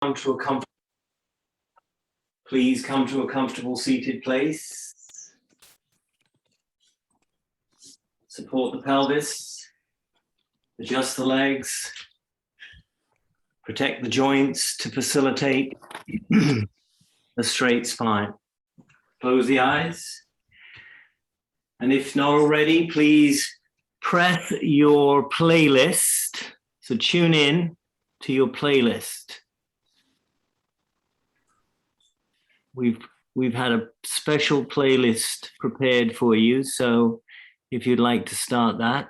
come to a comfortable, please come to a comfortable seated place. Support the pelvis, adjust the legs, protect the joints to facilitate a straight spine. Close the eyes. And if not already, please press your playlist. So tune in to your playlist. We've had a special playlist prepared for you, so if you'd like to start that.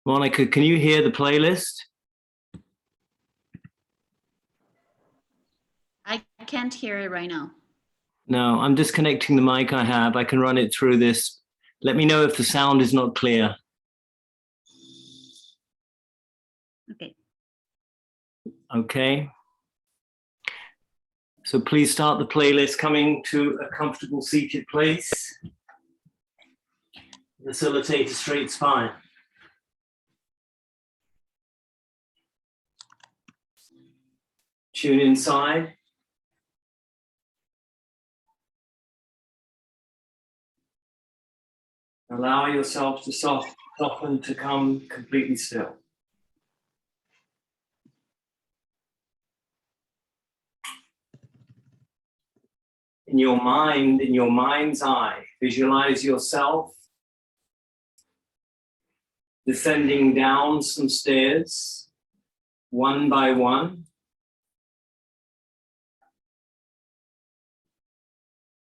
Monica, can you hear the playlist? I can't hear it right now. No, I'm disconnecting the mic I have. I can run it through this. Let me know if the sound is not clear. Okay. Okay. So please start the playlist coming to a comfortable seated place. Facilitate a straight spine. Tune inside. Allow yourself to soften to come completely still. In your mind, in your mind's eye, visualize yourself descending down some stairs, one by one.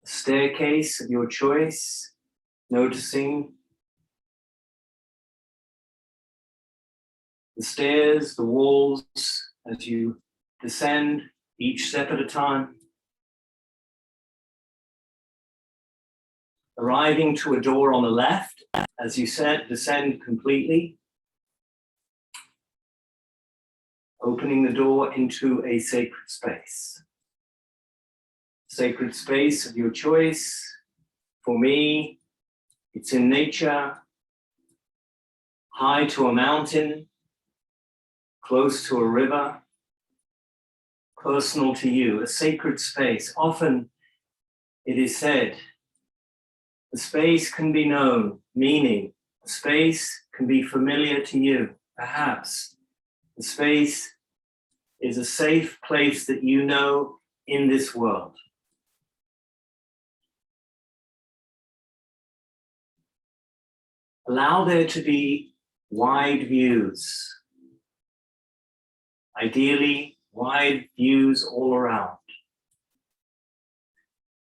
A staircase of your choice, noticing the stairs, the walls, as you descend, each step at a time. Arriving to a door on the left, as you said, descend completely. Opening the door into a sacred space. Sacred space of your choice. For me, it's in nature, high to a mountain, close to a river, personal to you, a sacred space. Often it is said, the space can be known, meaning the space can be familiar to you. Perhaps the space is a safe place that you know in this world. Allow there to be wide views. Ideally, wide views all around.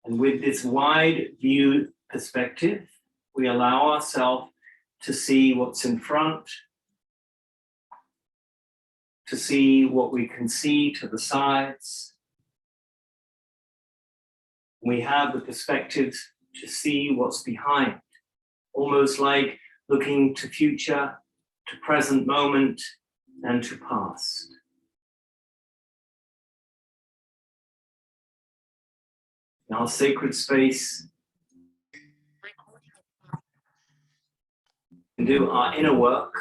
And with this wide view perspective, we allow ourselves to see what's in front, to see what we can see to the sides. We have the perspective to see what's behind, almost like looking to future, to present moment, and to past. In our sacred space, we can do our inner work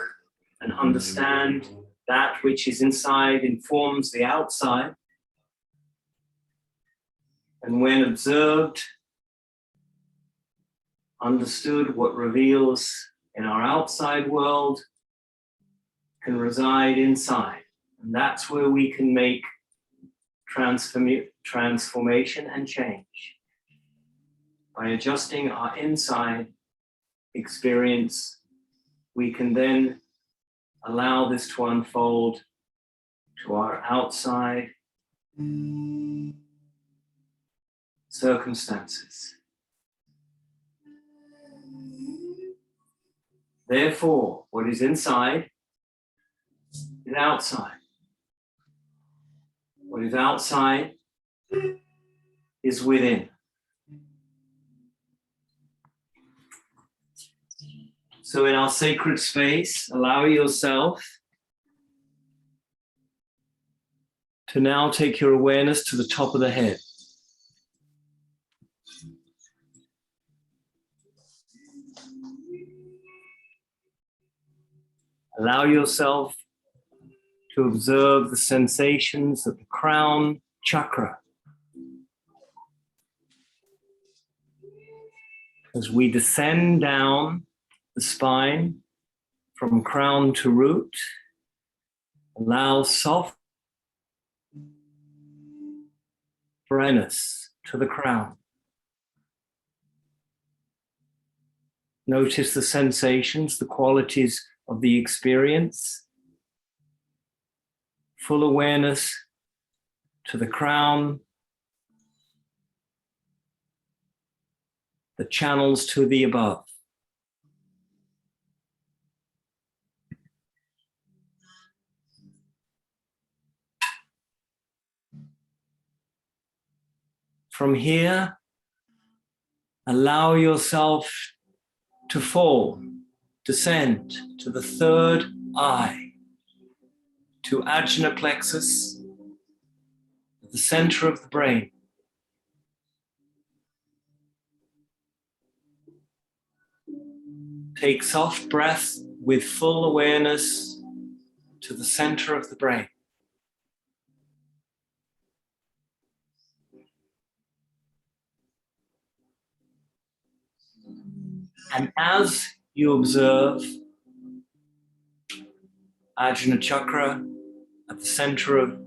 and understand that which is inside informs the outside. And when observed, understood, what reveals in our outside world can reside inside. And that's where we can make transformation and change. By adjusting our inside experience, we can then allow this to unfold to our outside circumstances. Therefore, what is inside is outside. What is outside is within. So in our sacred space, allow yourself to now take your awareness to the top of the head. Allow yourself to observe the sensations of the crown chakra as we descend down the spine from crown to root. Allow soft awareness to the crown. Notice the sensations, the qualities of the experience. Full awareness to the crown, the channels to the above. From here, allow yourself to fall, descend to the third eye, to ajna plexus, the center of the brain. Take soft breath with full awareness to the center of the brain. And as you observe Ajna Chakra at the center of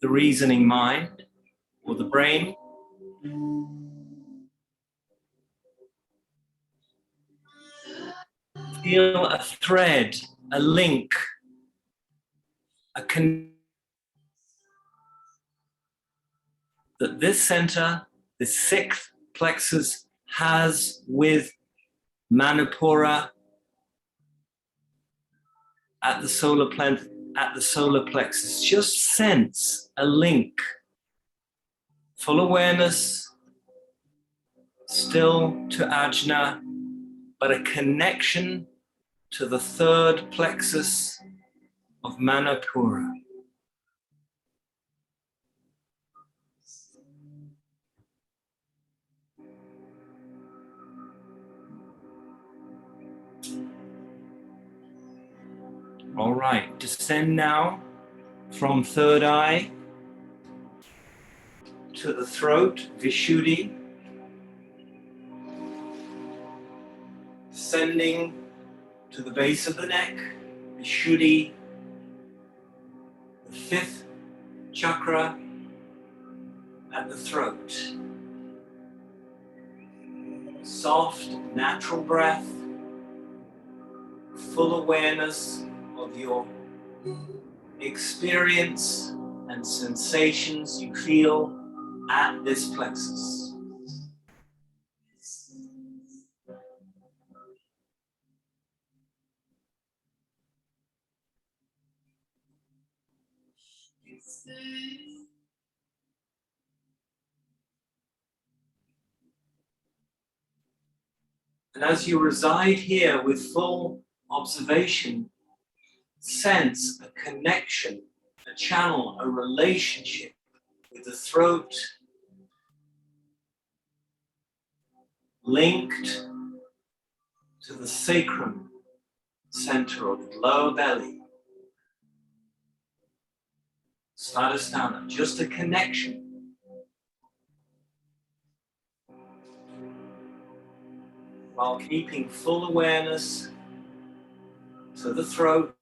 the reasoning mind or the brain, feel a thread, a link, a connection that this center, this sixth plexus, has with Manipura at the solar plexus. Just sense a link. Full awareness, still to Ajna, but a connection to the third plexus of Manipura. All right, descend now from third eye to the throat, Vishuddhi, descending to the base of the neck, Vishuddhi, the fifth chakra at the throat. Soft, natural breath, full awareness of your experience and sensations you feel at this plexus. And as you reside here with full observation, sense a connection, a channel, a relationship with the throat, linked to the sacrum center of the lower belly. Svadhisthana, just a connection. While keeping full awareness to the throat,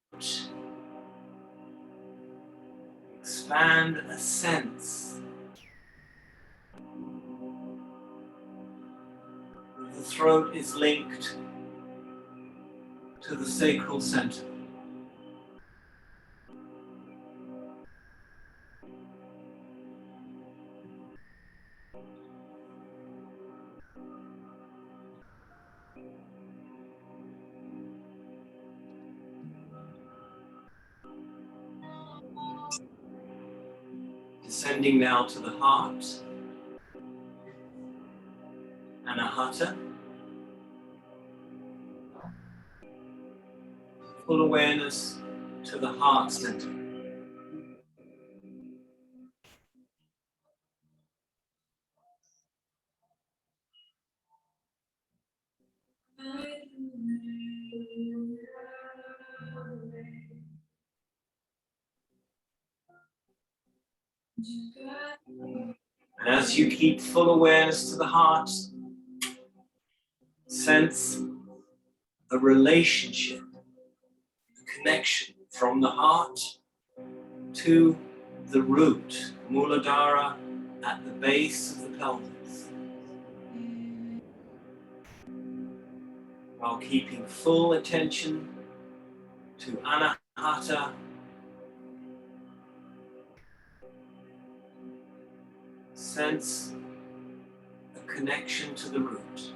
expand a sense. The throat is linked to the sacral center. Descending now to the heart, Anahata. Full awareness to the heart center. And as you keep full awareness to the heart, sense a relationship, a connection from the heart to the root, Muladhara, at the base of the pelvis, while keeping full attention to Anahata, sense a connection to the root.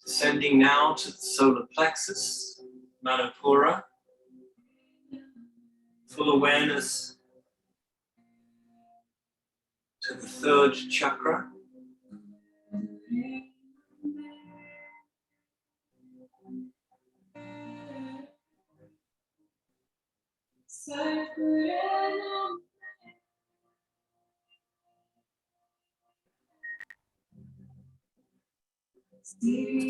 Descending now to the solar plexus, Manipura, full awareness to the third chakra,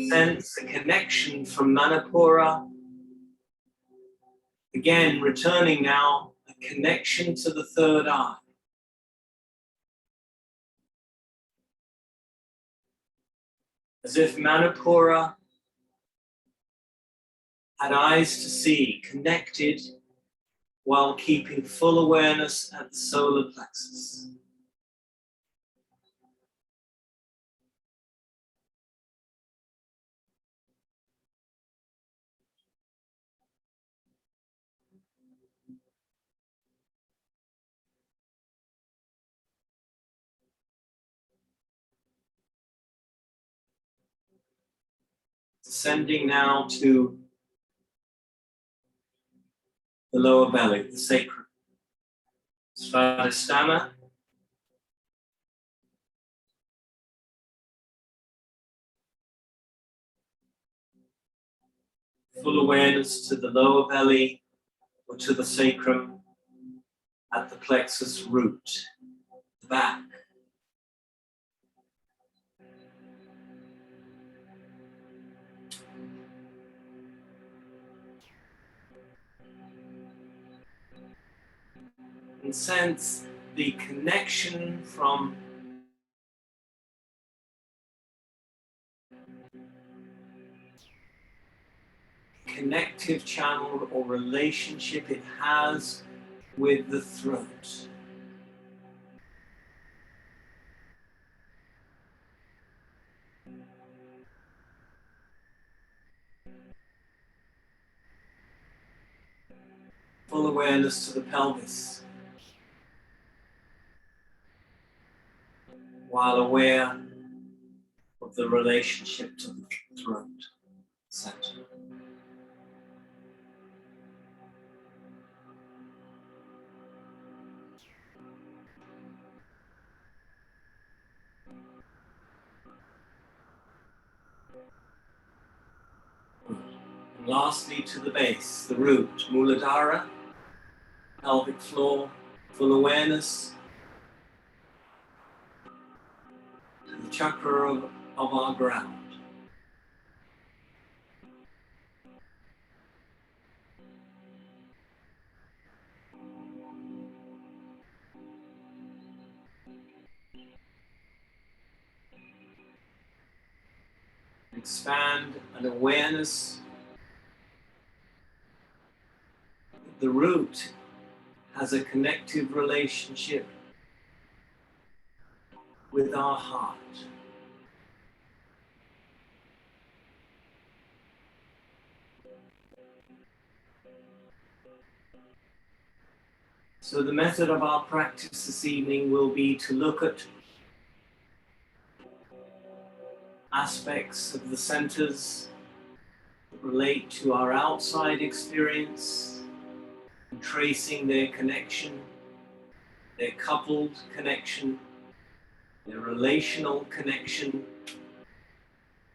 sense a connection from Manipura, again returning now, a connection to the third eye. As if Manipura had eyes to see, connected while keeping full awareness at the solar plexus. Descending now to the lower belly, the sacrum. Svadhisthana. Full awareness to the lower belly or to the sacrum at the plexus root, the back. And sense the connection from connective channel or relationship it has with the throat. Full awareness to the pelvis, while aware of the relationship to the throat center. And lastly, to the base, the root, Muladhara, pelvic floor, full awareness to the chakra of our ground. Expand an awareness that the root has a connective relationship with our heart. So the method of our practice this evening will be to look at aspects of the centers that relate to our outside experience, and tracing their connection, their coupled connection, their relational connection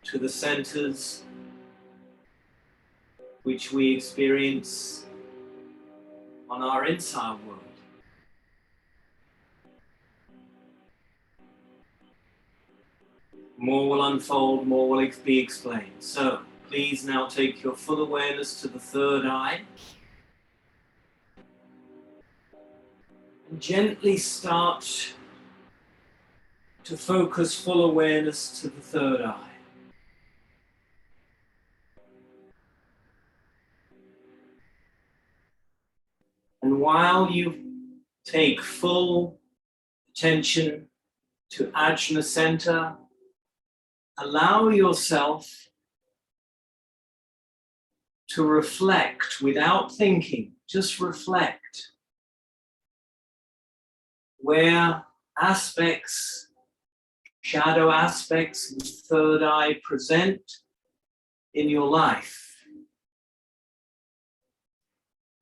to the centers which we experience on our inside world. More will unfold, more will be explained. So please now take your full awareness to the third eye and gently start to focus full awareness to the third eye. And while you take full attention to Ajna Center, allow yourself to reflect without thinking, just reflect where aspects, shadow aspects of the third eye present in your life.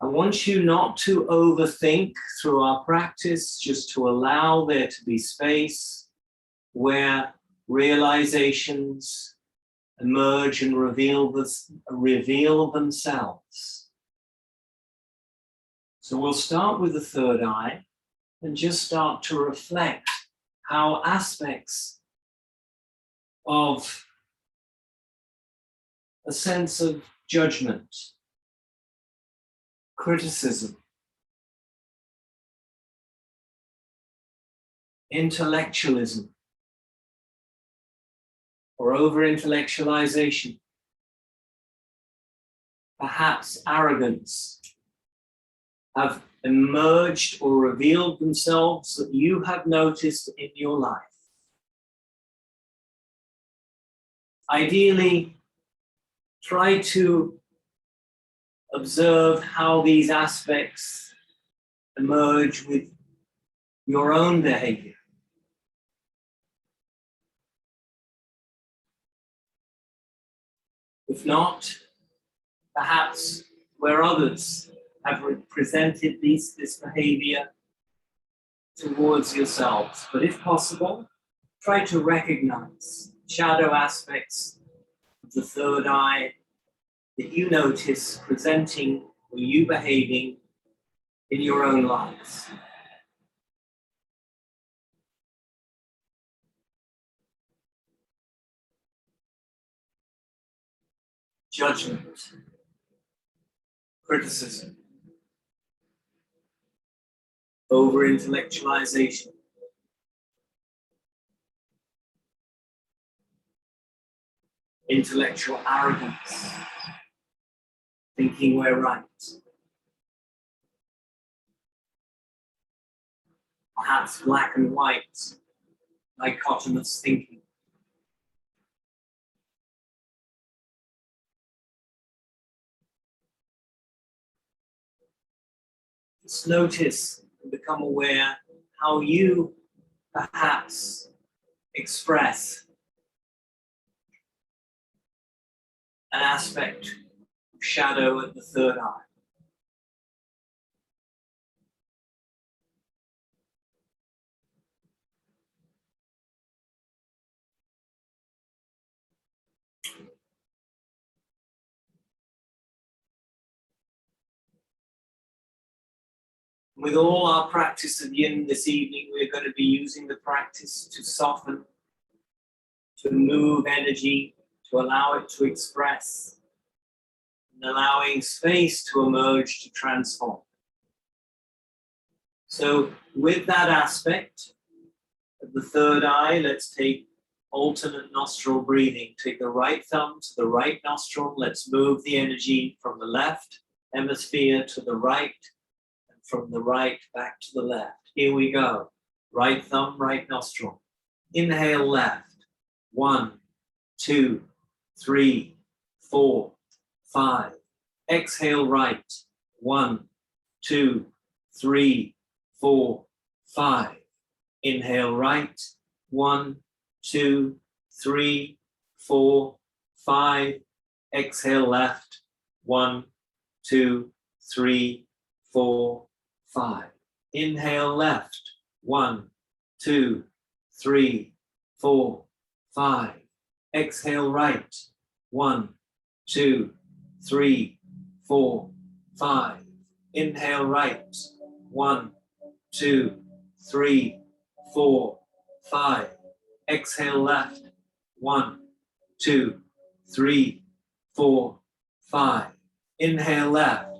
I want you not to overthink through our practice, just to allow there to be space where realizations emerge and reveal themselves. So we'll start with the third eye and just start to reflect how aspects of a sense of judgment, criticism, intellectualism, or over-intellectualization, perhaps arrogance, have emerged or revealed themselves that you have noticed in your life. Ideally, try to observe how these aspects emerge with your own behavior. If not, perhaps where others have presented this behavior towards yourselves. But if possible, try to recognize shadow aspects of the third eye that you notice presenting or you behaving in your own lives. Judgment, criticism, over-intellectualization, intellectual arrogance, thinking we're right, perhaps black and white, dichotomous thinking. Just notice and become aware how you perhaps express an aspect of shadow at the third eye. With all our practice of yin this evening, we're going to be using the practice to soften, to move energy, to allow it to express, and allowing space to emerge to transform. So with that aspect of the third eye, let's take alternate nostril breathing. Take the right thumb to the right nostril. Let's move the energy from the left hemisphere to the right, from the right back to the left. Here we go. Right thumb, right nostril. Inhale left. 1, 2, 3, 4, 5, Exhale right. 1, 2, 3, 4, 5. Inhale right. 1, 2, 3, 4, 5. Exhale left. 1, 2, 3, 4, 5. Inhale left. 1, 2, 3, 4, 5. Exhale right. 1, 2, 3, 4, 5. Inhale right. 1, 2, 3, 4, 5. Exhale left. 1, 2, 3, 4, 5. Inhale left.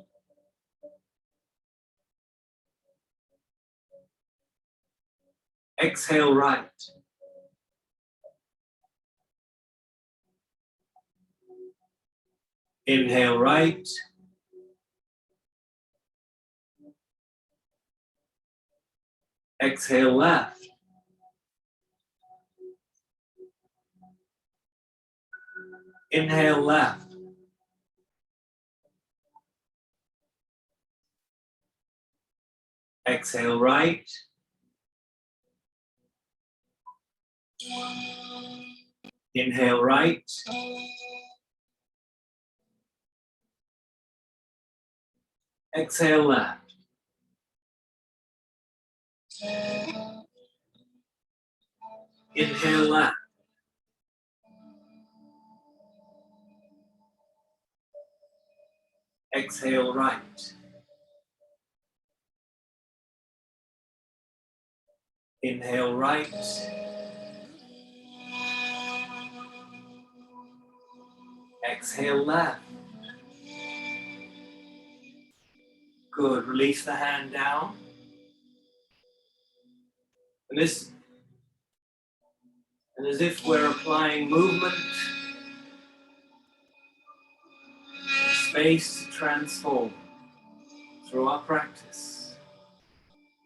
Exhale right. Inhale right. Exhale left. Inhale left. Exhale right. Inhale right. Exhale left. Inhale left. Exhale right. Inhale right. Exhale left. Good. Release the hand down. And as if we're applying movement, space to transform through our practice.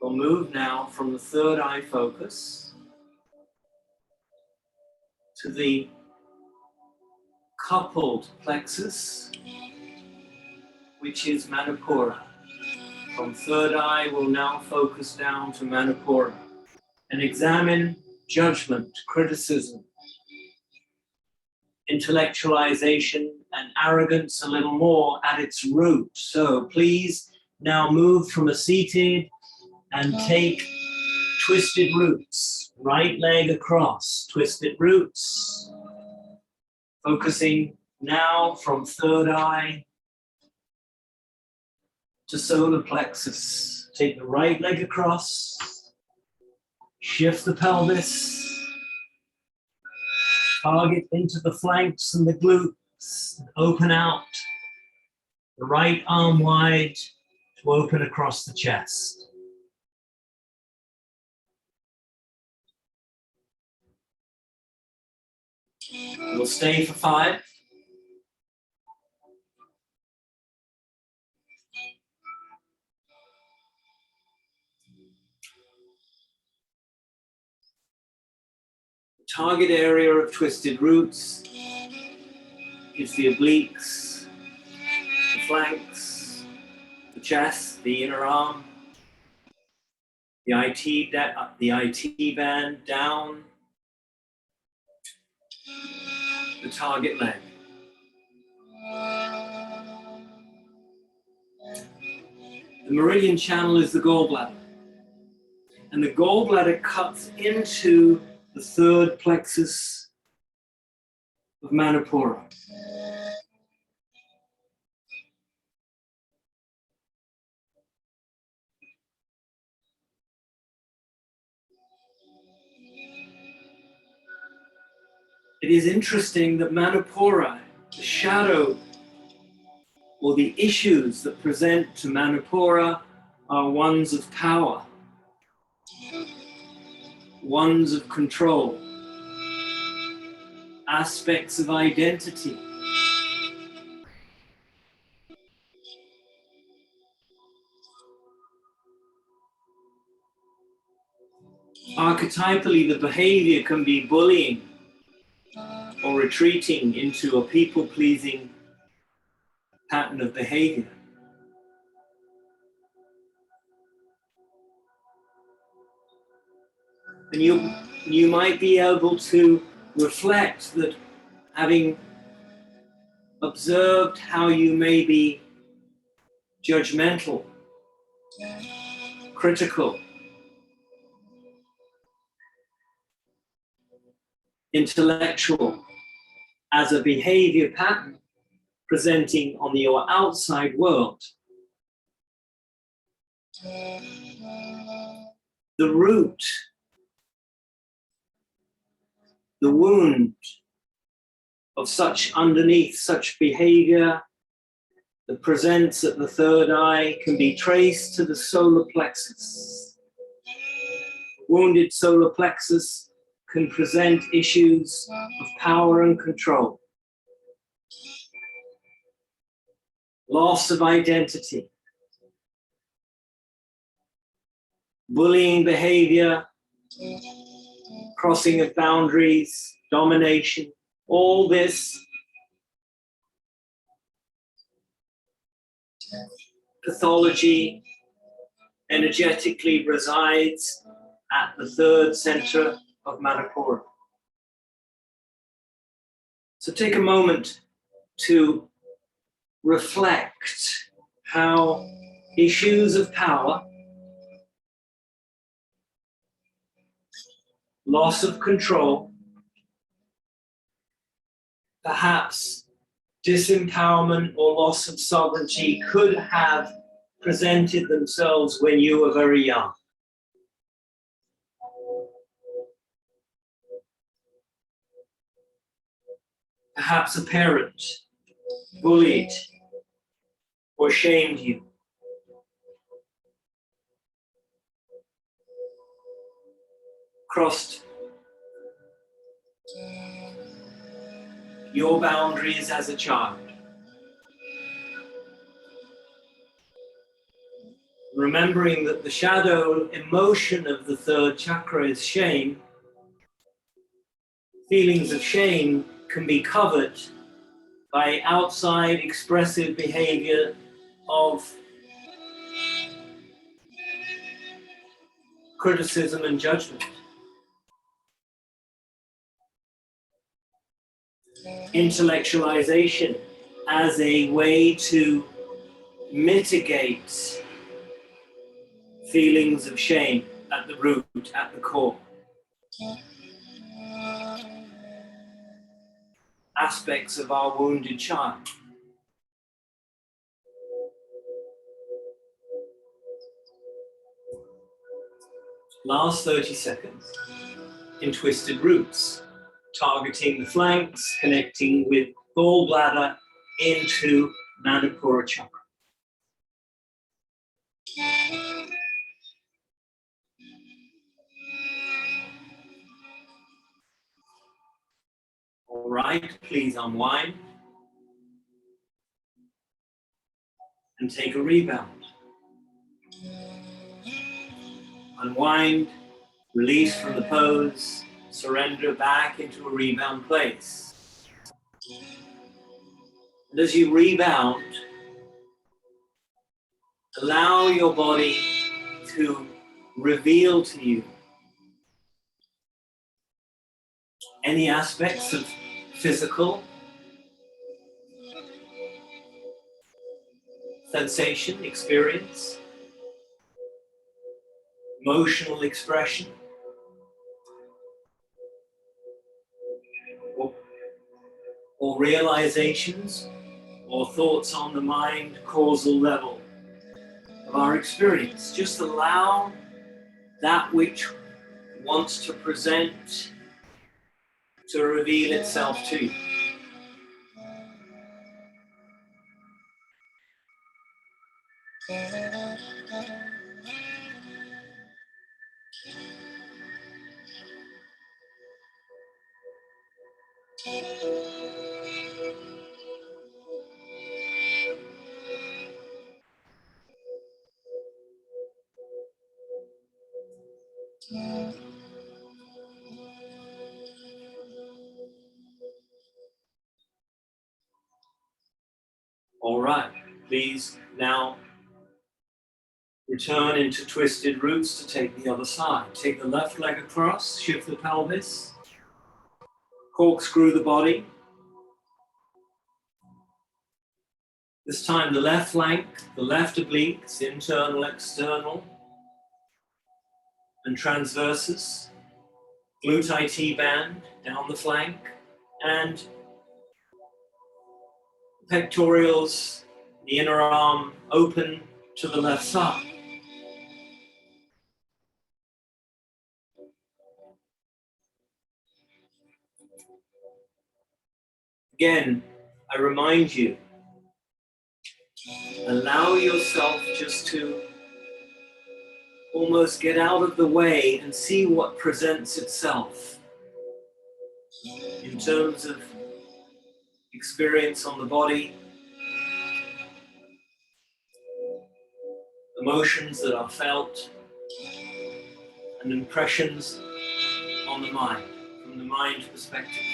We'll move now from the third eye focus to the coupled plexus, which is Manipura. From third eye, we'll now focus down to Manipura and examine judgment, criticism, intellectualization, and arrogance a little more at its root. So please now move from a seated and take twisted roots. Right leg across, twisted roots. Focusing now from third eye to solar plexus. Take the right leg across, shift the pelvis, target into the flanks and the glutes, open out the right arm wide to open across the chest. We'll stay for 5. Target area of twisted roots is the obliques, the flanks, the chest, the inner arm, the IT band down, the target leg. The meridian channel is the gallbladder, and the gallbladder cuts into the third plexus of Manipura. It is interesting that Manipura, the shadow or the issues that present to Manipura, are ones of power, ones of control, aspects of identity. Archetypally, the behavior can be bullying or retreating into a people-pleasing pattern of behavior. And you might be able to reflect that, having observed how you may be judgmental, critical, intellectual, as a behavior pattern presenting on your outside world, the root, the wound of such underneath such behavior that presents at the third eye can be traced to the solar plexus. Wounded solar plexus can present issues of power and control, loss of identity, bullying behavior, crossing of boundaries, domination. All this pathology energetically resides at the third center of Manipura. So take a moment to reflect how issues of power, loss of control, perhaps disempowerment or loss of sovereignty could have presented themselves when you were very young. Perhaps a parent bullied or shamed you. Crossed your boundaries as a child. Remembering that the shadow emotion of the third chakra is shame, feelings of shame can be covered by outside expressive behavior of criticism and judgment. Intellectualization as a way to mitigate feelings of shame at the root, at the core. Aspects of our wounded child. Last 30 seconds in twisted roots, targeting the flanks, connecting with gallbladder into Manipura chakra. All right, please unwind and take a rebound. Unwind, release from the pose, surrender back into a rebound place. And as you rebound, allow your body to reveal to you any aspects of physical sensation, experience, emotional expression, or realizations or thoughts on the mind causal level of our experience. Just allow that which wants to present to reveal itself to you. All right, please now return into twisted roots to take the other side. Take the left leg across, shift the pelvis, corkscrew the body. This time the left flank, the left obliques, internal, external, and transversus. Glute IT band down the flank, and pectorials, the inner arm open to the left side. Again, I remind you, allow yourself just to almost get out of the way and see what presents itself in terms of experience on the body, emotions that are felt, and impressions on the mind, from the mind perspective.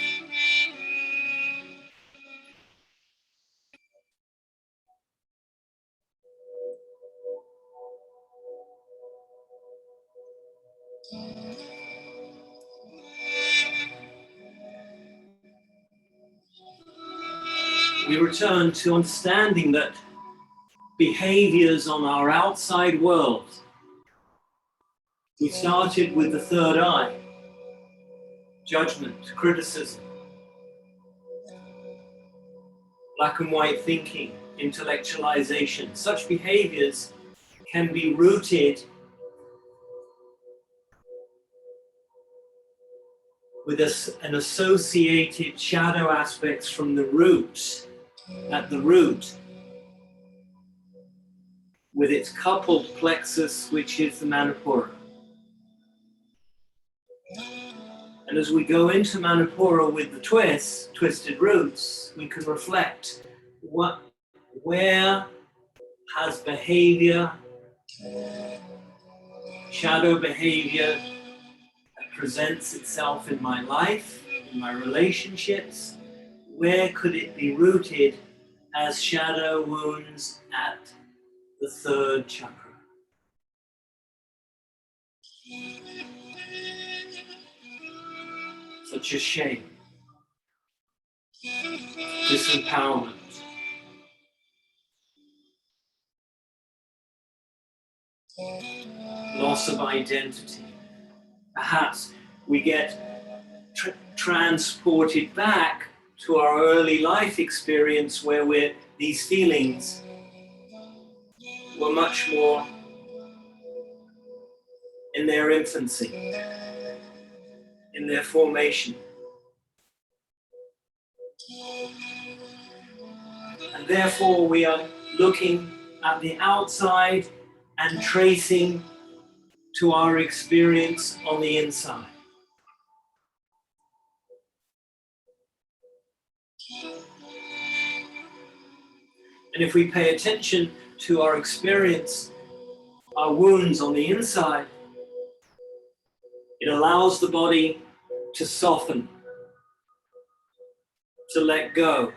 We return to understanding that behaviors on our outside world, we started with the third eye, judgment, criticism, black and white thinking, intellectualization. Such behaviors can be rooted with an associated shadow aspects from the root, at the root, with its coupled plexus, which is the Manipura. And as we go into Manipura with the twisted roots, we can reflect where has behavior, shadow behavior that presents itself in my life, in my relationships, where could it be rooted as shadow wounds at the third chakra? Such as shame, disempowerment, loss of identity. Perhaps we get transported back to our early life experience where these feelings were much more in their infancy, in their formation. And therefore we are looking at the outside and tracing to our experience on the inside. And if we pay attention to our experience, our wounds on the inside, it allows the body to soften, to let go,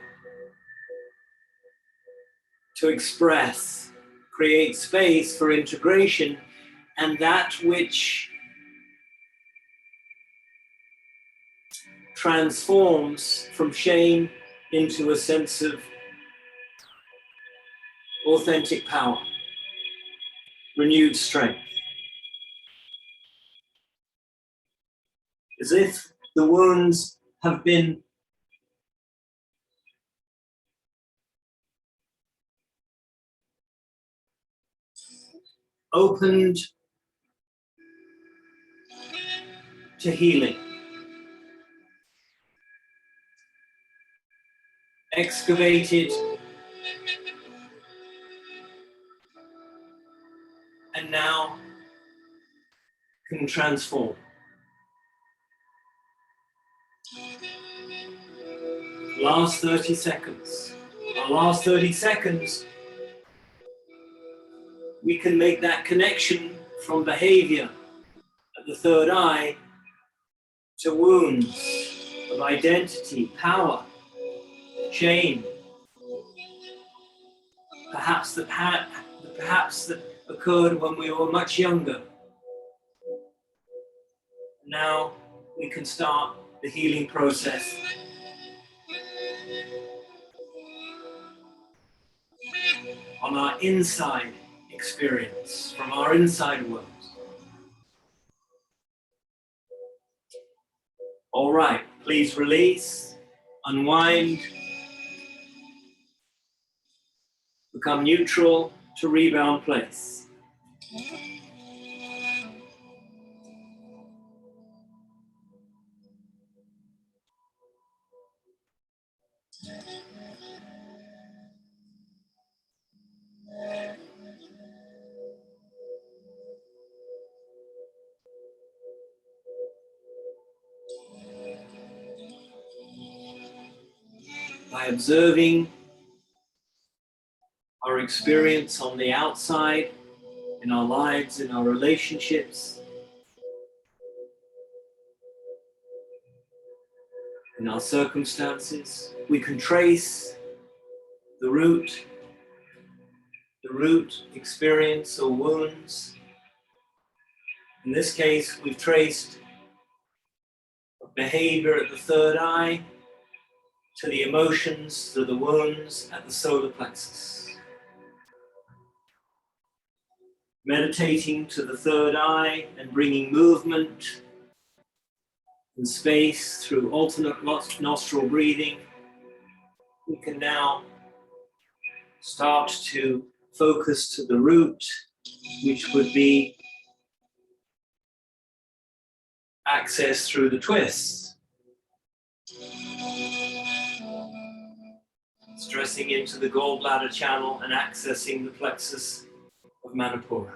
to express, create space for integration, and that which transforms from shame into a sense of authentic power, renewed strength. As if the wounds have been opened to healing, excavated, and now can transform. Last 30 seconds. Our last 30 seconds, we can make that connection from behavior at the third eye to wounds of identity, power, shame, perhaps that occurred when we were much younger. Now we can start the healing process. On our inside experience, from our inside world. All right, please release, unwind, become neutral to rebound place. By observing our experience on the outside, in our lives, in our relationships, in our circumstances, we can trace the root experience or wounds. In this case, we've traced behavior at the third eye, to the emotions, to the wounds at the solar plexus. Meditating to the third eye and bringing movement and space through alternate nostril breathing, we can now start to focus to the root, which would be access through the twists. Stressing into the gallbladder channel and accessing the plexus of Manipura.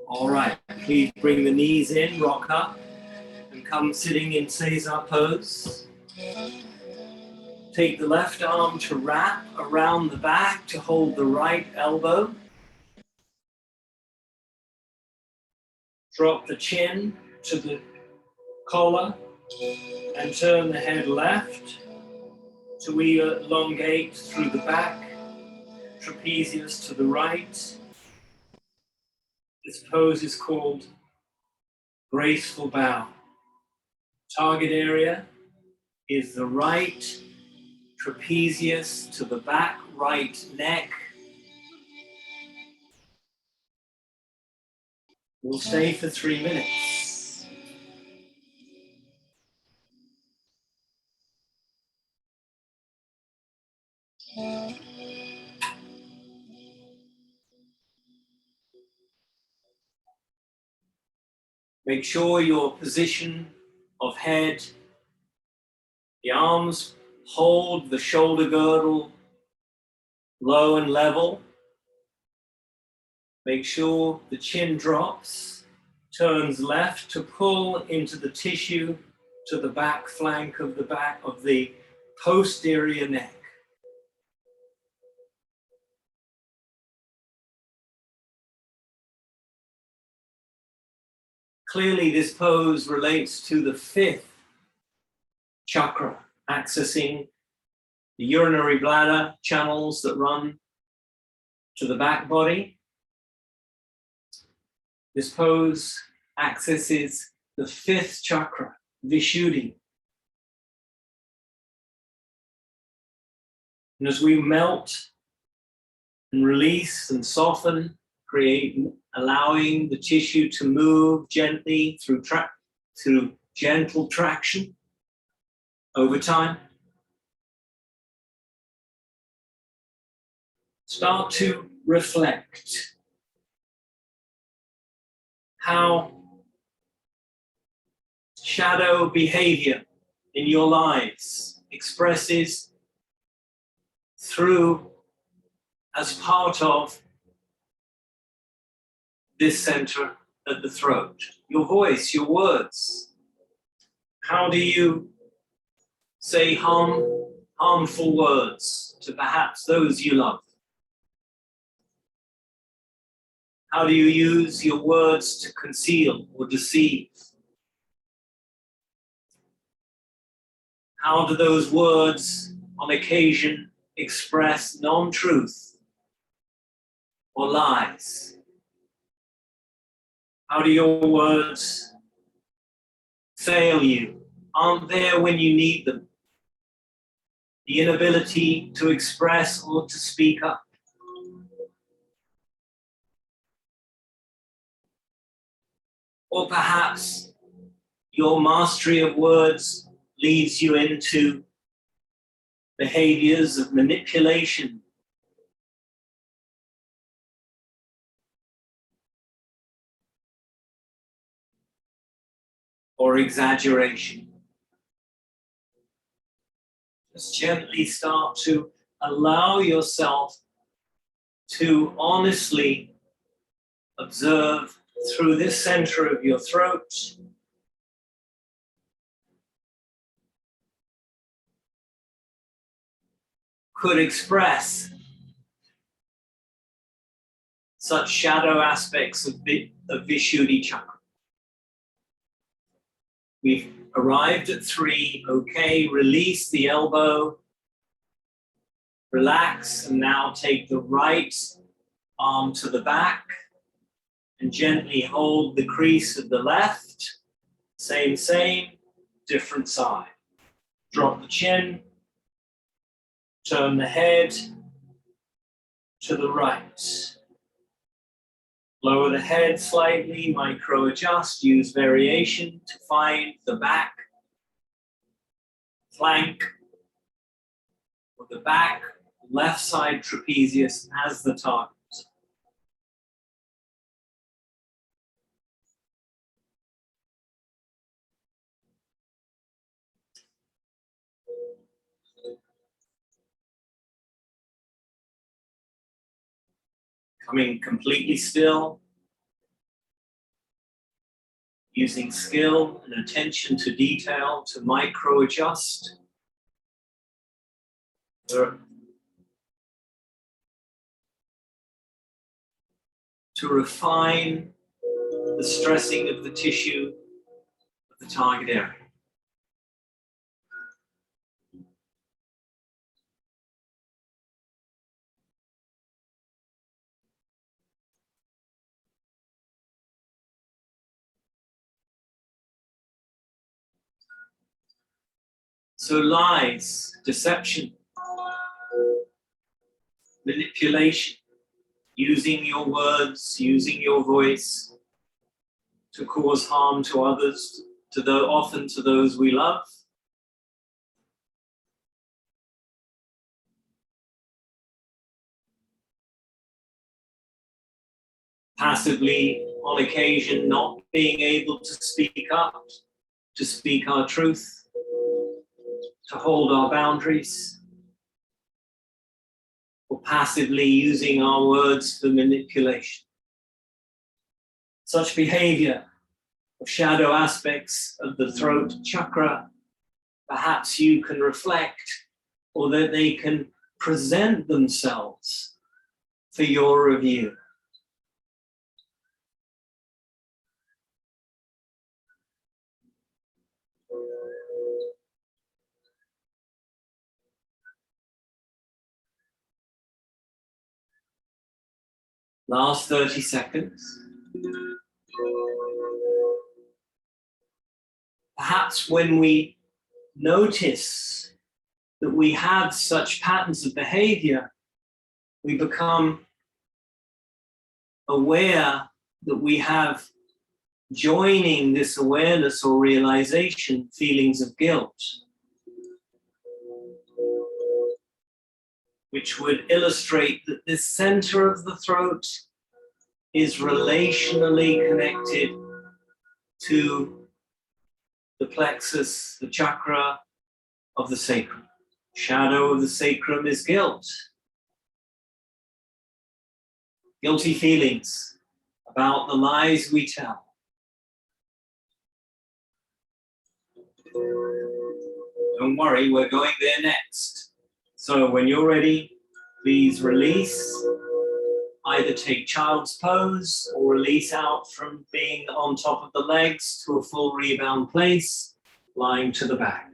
All right, please bring the knees in, rock up, and come sitting in Caesar pose. Take the left arm to wrap around the back to hold the right elbow. Drop the chin to the collar and turn the head left to elongate through the back, trapezius to the right. This pose is called graceful bow. Target area is the right trapezius to the back right neck. We'll stay for 3 minutes. Make sure your position of head, the arms hold the shoulder girdle low and level. Make sure the chin drops, turns left to pull into the tissue to the back flank of the posterior neck. Clearly, this pose relates to the 5th chakra, accessing the urinary bladder channels that run to the back body. This pose accesses the 5th chakra, Vishuddhi. And as we melt and release and soften, allowing the tissue to move gently through gentle traction over time, start to reflect how shadow behavior in your lives expresses through as part of this center at the throat? Your voice, your words. How do you say harmful words to perhaps those you love? How do you use your words to conceal or deceive? How do those words on occasion express non-truth or lies? How do your words fail you, aren't there when you need them? The inability to express or to speak up. Or perhaps your mastery of words leads you into behaviors of manipulation, or exaggeration. Just gently start to allow yourself to honestly observe through this center of your throat could express such shadow aspects of Vishuddhi chakra. We've arrived at 3, okay, release the elbow, relax, and now take the right arm to the back and gently hold the crease of the left, same, different side. Drop the chin, turn the head to the right. Lower the head slightly, micro adjust, use variation to find the back, flank, or the back, left side trapezius as the target. Coming completely still, using skill and attention to detail to micro adjust. To refine the stressing of the tissue of the target area. So lies, deception, manipulation, using your words, using your voice to cause harm to others, often to those we love. Passively, on occasion, not being able to speak up, to speak our truth, to hold our boundaries, or passively using our words for manipulation. Such behavior of shadow aspects of the throat chakra, perhaps you can reflect, or that they can present themselves for your review. Last 30 seconds. Perhaps when we notice that we have such patterns of behavior, we become aware that we have joining this awareness or realization feelings of guilt, which would illustrate that this center of the throat is relationally connected to the plexus, the chakra of the sacrum. Shadow of the sacrum is guilt. Guilty feelings about the lies we tell. Don't worry, we're going there next. So when you're ready, please release. Either take child's pose or release out from being on top of the legs to a full rebound place, lying to the back.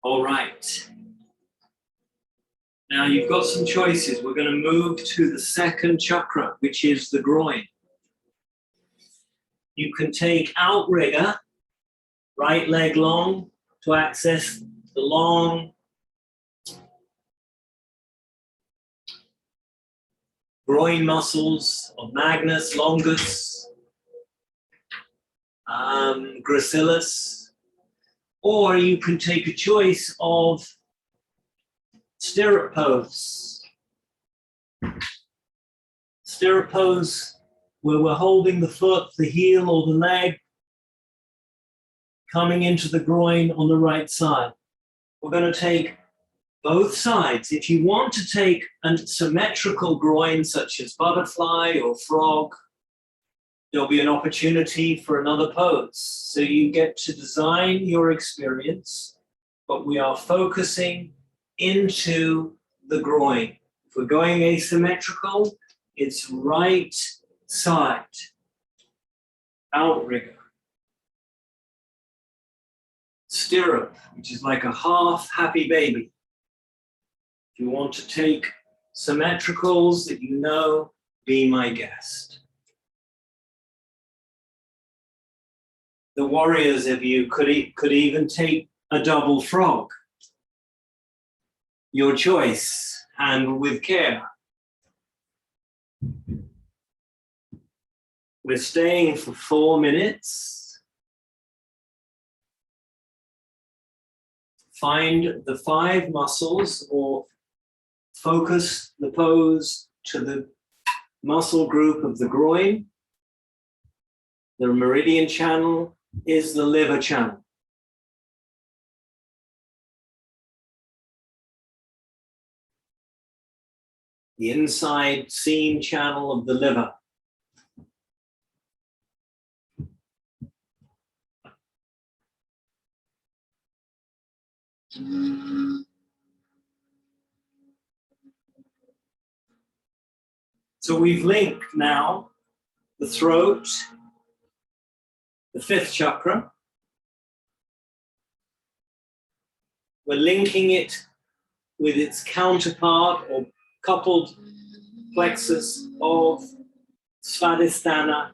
All right. Now you've got some choices. We're going to move to the second chakra, which is the groin. You can take outrigger, right leg long, to access the long groin muscles of Magnus, Longus, Gracilis. Or you can take a choice of stirrup pose. Stirrup pose where we're holding the foot, the heel, or the leg coming into the groin on the right side. We're going to take both sides. If you want to take a symmetrical groin such as butterfly or frog, there'll be an opportunity for another pose. So you get to design your experience, but we are focusing into the groin. If we're going asymmetrical, it's right side, outrigger. Stirrup, which is like a half happy baby. If you want to take symmetricals that you know, be my guest. The warriors of you could even take a double frog. Your choice, handle with care. We're staying for 4 minutes. Find the 5 muscles or focus the pose to the muscle group of the groin. The meridian channel is the liver channel. The inside seam channel of the liver. So we've linked now the throat, the 5th chakra. We're linking it with its counterpart or coupled plexus of Svadhisthana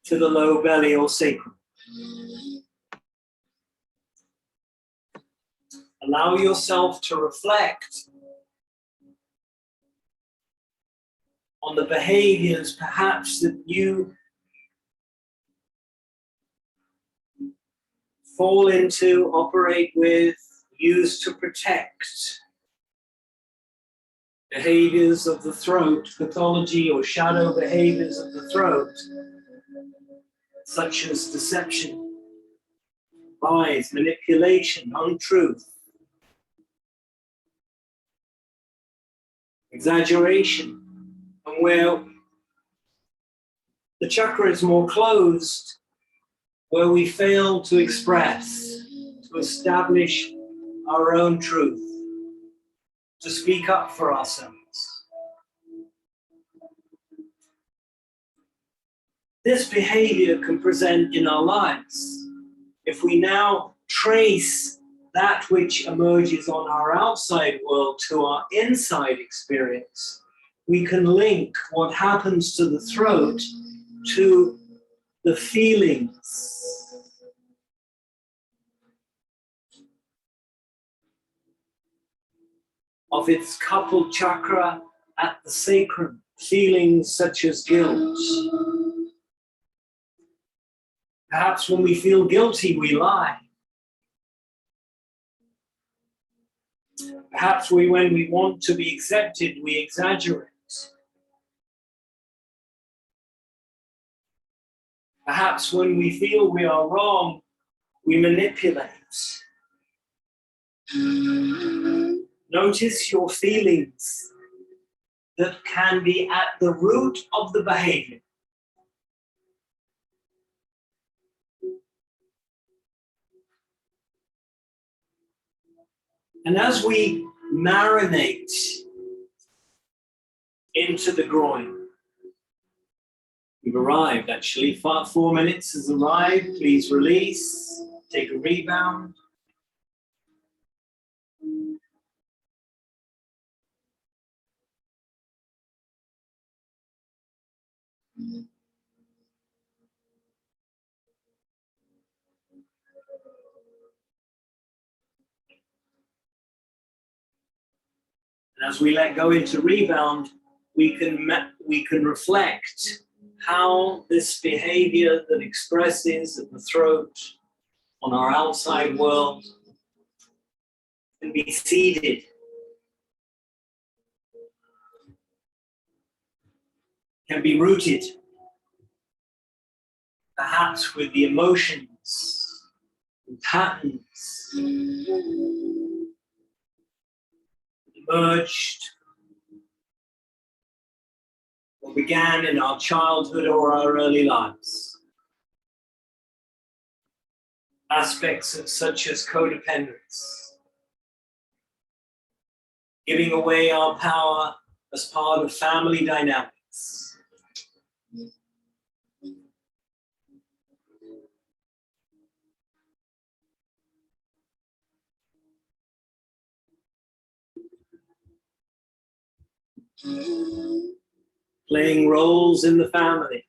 to the low belly or sacrum. Allow yourself to reflect on the behaviors perhaps that you fall into, operate with, use to protect behaviors of the throat, pathology or shadow behaviors of the throat, such as deception, lies, manipulation, untruth, exaggeration, and where the chakra is more closed, where we fail to express, to establish our own truth, to speak up for ourselves. This behavior can present in our lives. If we now trace that which emerges on our outside world to our inside experience, we can link what happens to the throat to the feelings of its coupled chakra at the sacrum, feelings such as guilt. Perhaps when we feel guilty, we lie. Perhaps when we want to be accepted, we exaggerate. Perhaps when we feel we are wrong, we manipulate. Notice your feelings that can be at the root of the behavior. And as we marinate into the groin, we've arrived actually, 4 minutes has arrived, please release, take a rebound. And as we let go into rebound, we can reflect how this behavior that expresses at the throat on our outside world can be seeded, can be rooted, perhaps with the emotions and patterns emerged or began in our childhood or our early lives. Aspects such as codependence, giving away our power as part of family dynamics. Playing roles in the family,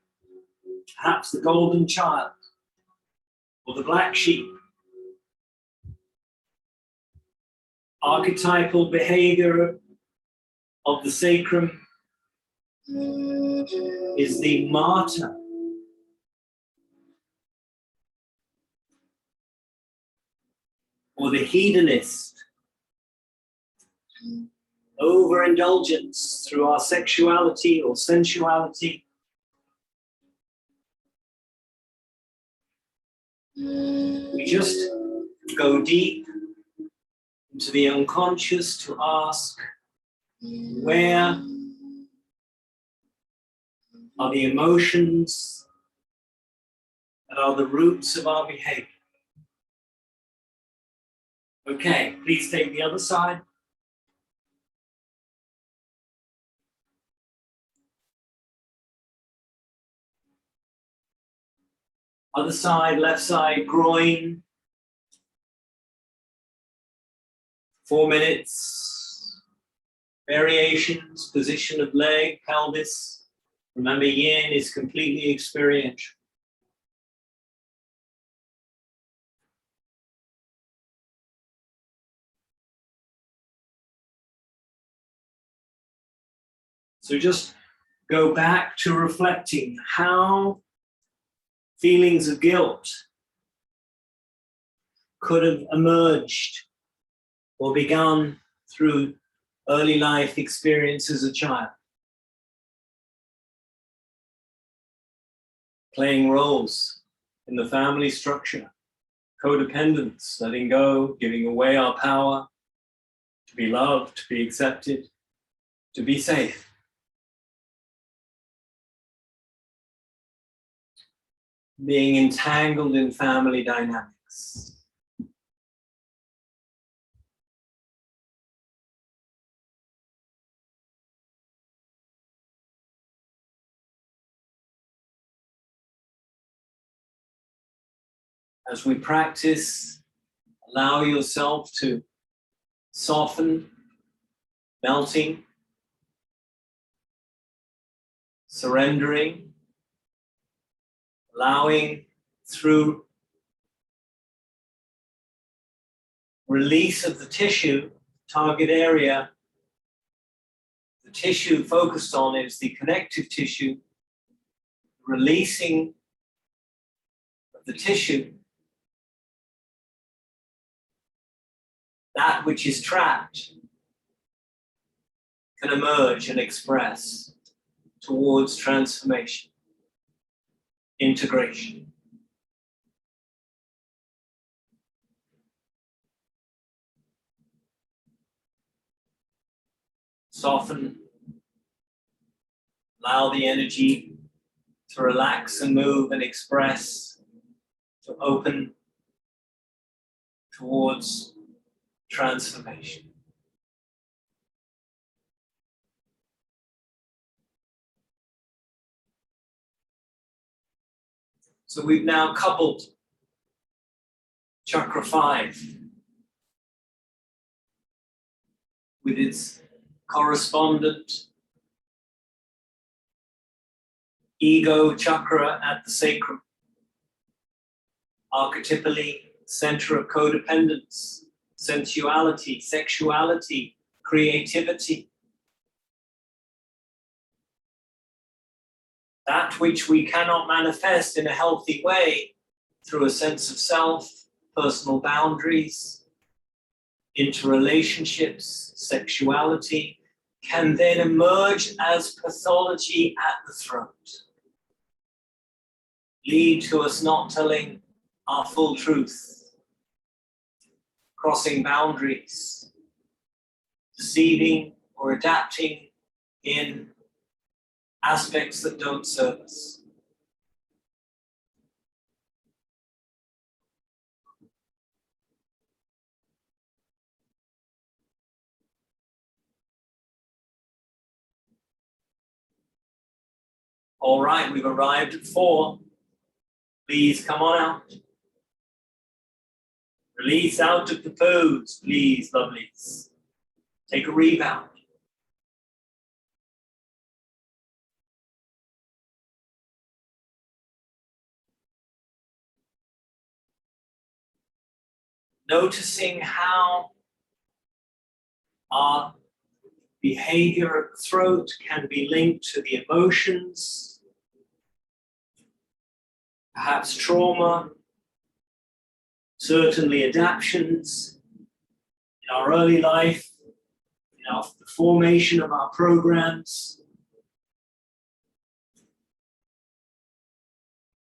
perhaps the golden child or the black sheep. Archetypal behavior of the sacrum is the martyr, or the hedonist. Overindulgence through our sexuality or sensuality. We just go deep into the unconscious to ask, where are the emotions that are the roots of our behavior? Okay, please take the other side. Other side, left side, groin. 4 minutes. Variations, position of leg, pelvis. Remember, yin is completely experiential. So just go back to reflecting how feelings of guilt could have emerged or begun through early life experience as a child. Playing roles in the family structure, codependence, letting go, giving away our power, to be loved, to be accepted, to be safe. Being entangled in family dynamics. As we practice, allow yourself to soften, melting, surrendering, allowing through release of the tissue, target area. The tissue focused on is the connective tissue, releasing of the tissue. That which is trapped can emerge and express towards transformation, integration. Soften, allow the energy to relax and move and express, to open towards transformation. So we've now coupled chakra 5 with its correspondent ego chakra at the sacrum, archetypally center of codependence, sensuality, sexuality, creativity. That which we cannot manifest in a healthy way through a sense of self, personal boundaries, interrelationships, sexuality, can then emerge as pathology at the throat. Lead to us not telling our full truth, crossing boundaries, deceiving or adapting in aspects that don't serve us. All right, we've arrived at 4. Please come on out. Release out of the pose, please, lovelies. Take a rebound. Noticing how our behavior at the throat can be linked to the emotions, perhaps trauma, certainly adaptions in our early life, in the formation of our programs,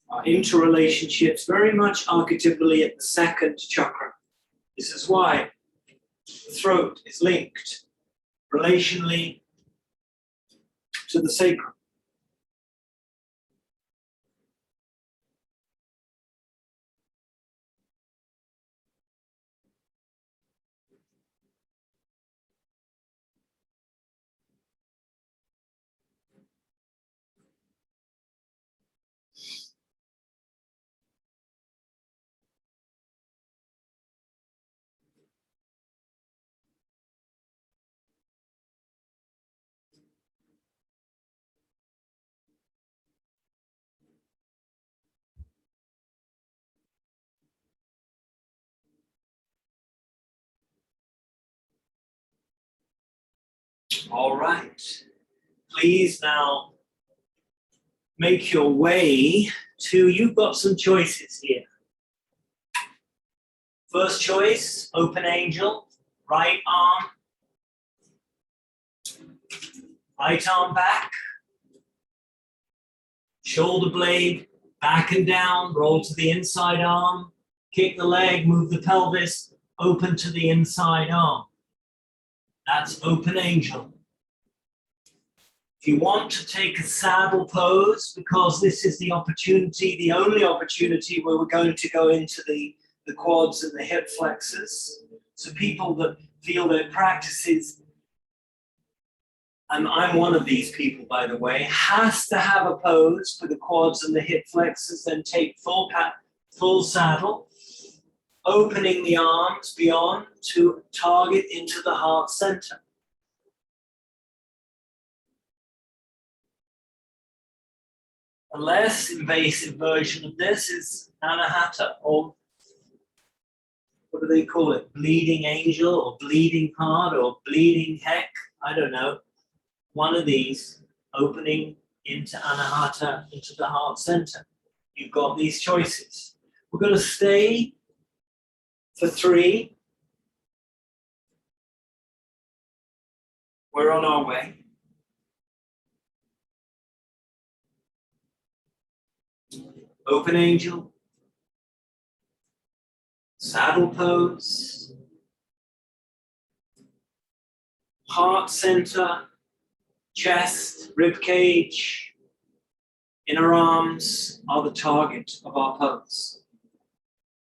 our interrelationships, very much archetypally at the 2nd chakra. This is why the throat is linked relationally to the sacrum. All right, please now make your way to, you've got some choices here. First choice, open angel, right arm back, shoulder blade back and down, roll to the inside arm, kick the leg, move the pelvis, open to the inside arm. That's open angel. If you want to take a saddle pose, because this is the opportunity, the only opportunity where we're going to go into the quads and the hip flexors. So people that feel their practices, and I'm one of these people, by the way, has to have a pose for the quads and the hip flexors, then take full saddle, opening the arms beyond to target into the heart center. A less invasive version of this is Anahata, or what do they call it? Bleeding angel, or bleeding heart, or bleeding heck, I don't know. One of these, opening into Anahata, into the heart center. You've got these choices. We're going to stay for 3. We're on our way. Open angel, saddle pose, heart center, chest, rib cage, inner arms are the target of our pose.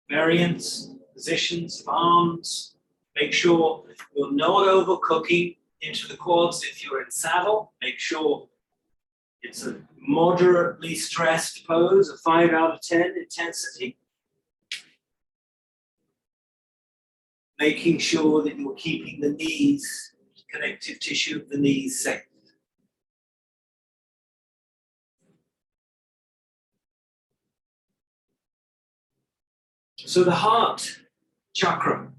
Variants, positions of arms, make sure you're not overcooking into the quads if you're in saddle. Make sure it's a moderately stressed pose, a 5 out of 10 intensity. Making sure that you're keeping the knees, connective tissue of the knees safe. So the heart chakra,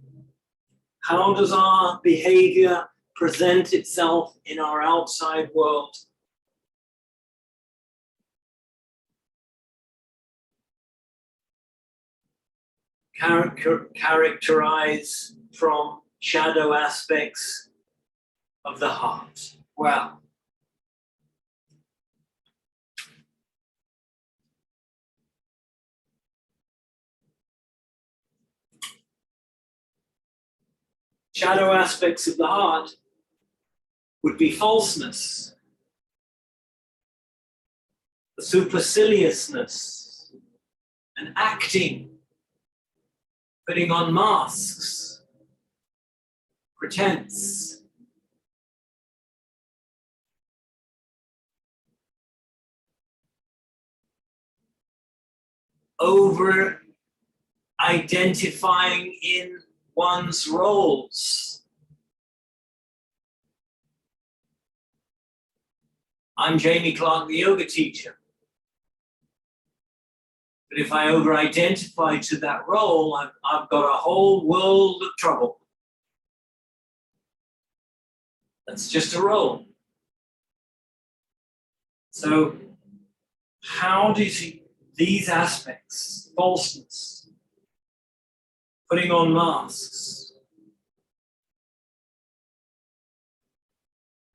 how does our behavior present itself in our outside world? Characterize from shadow aspects of the heart. Well, shadow aspects of the heart would be falseness, the superciliousness, and acting, putting on masks, pretense. Over identifying in one's roles. I'm Jamie Clarke, the yoga teacher. But if I over-identify to that role, I've got a whole world of trouble. That's just a role. So how do you see these aspects, falseness, putting on masks,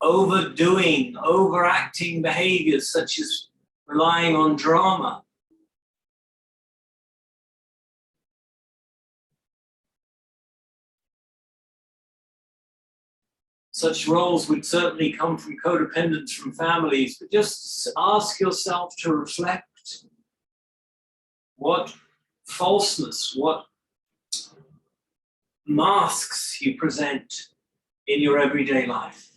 overdoing, overacting behaviors such as relying on drama, such roles would certainly come from codependence from families, but just ask yourself to reflect what falseness, what masks you present in your everyday life.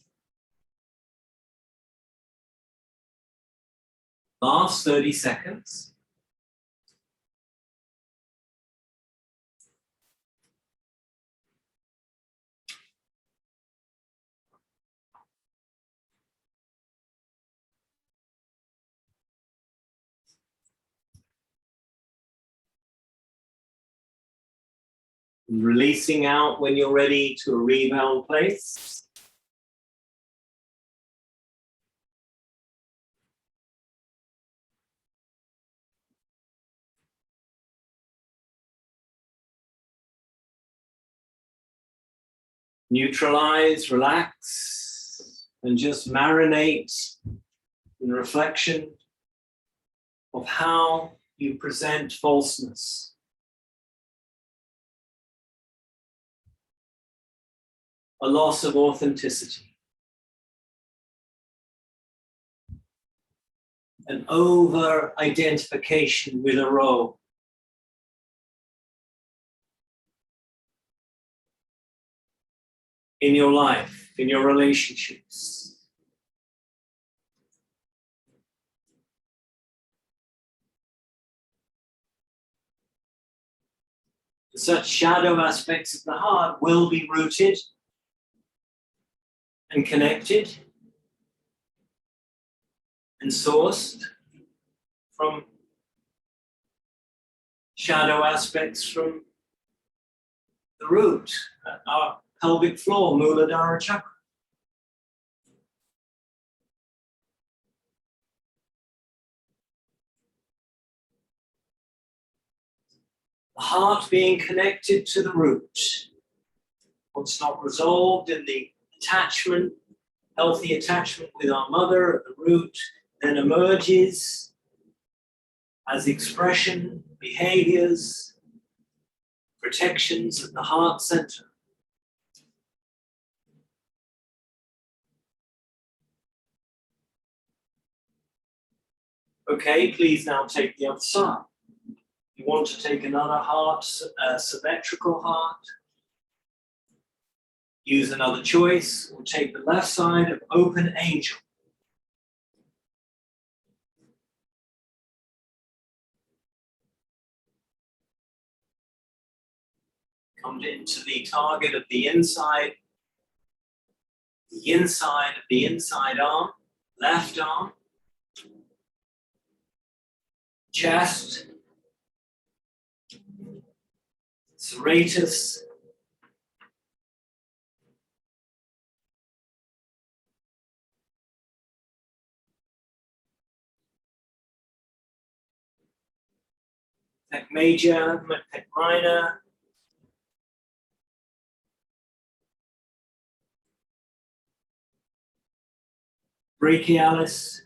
Last 30 seconds. Releasing out when you're ready to a rebound place. neutralize, relax, and just marinate in reflection of how you present falseness. A loss of authenticity. An over-identification with a role. In your life, in your relationships. Such shadow aspects of the heart will be rooted and connected and sourced from shadow aspects from the root, our pelvic floor, Muladhara chakra. The heart being connected to the root. What's not resolved in the attachment, healthy attachment with our mother at the root, then emerges as expression, behaviors, protections at the heart center. Okay, please now take the other side. You want to take another heart, symmetrical heart. Use another choice, or take the left side of open angel. Come into the target of the inside of the inside arm, left arm, chest, serratus, pec major, pec minor, brachialis,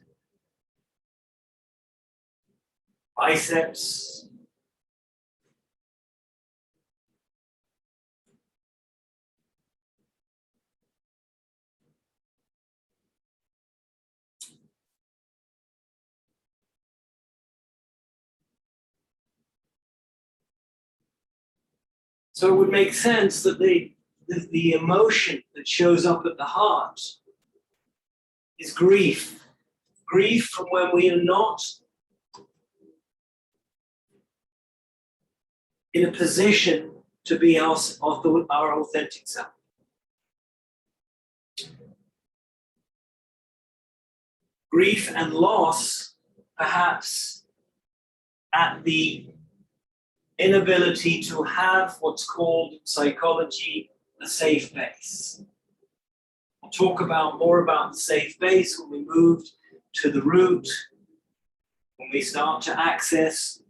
biceps, so it would make sense that the emotion that shows up at the heart is grief. Grief from when we are not in a position to be our authentic self. Grief and loss, perhaps, at the inability to have what's called in psychology a safe base. We'll talk more about the safe base when we move to the root, when we start to access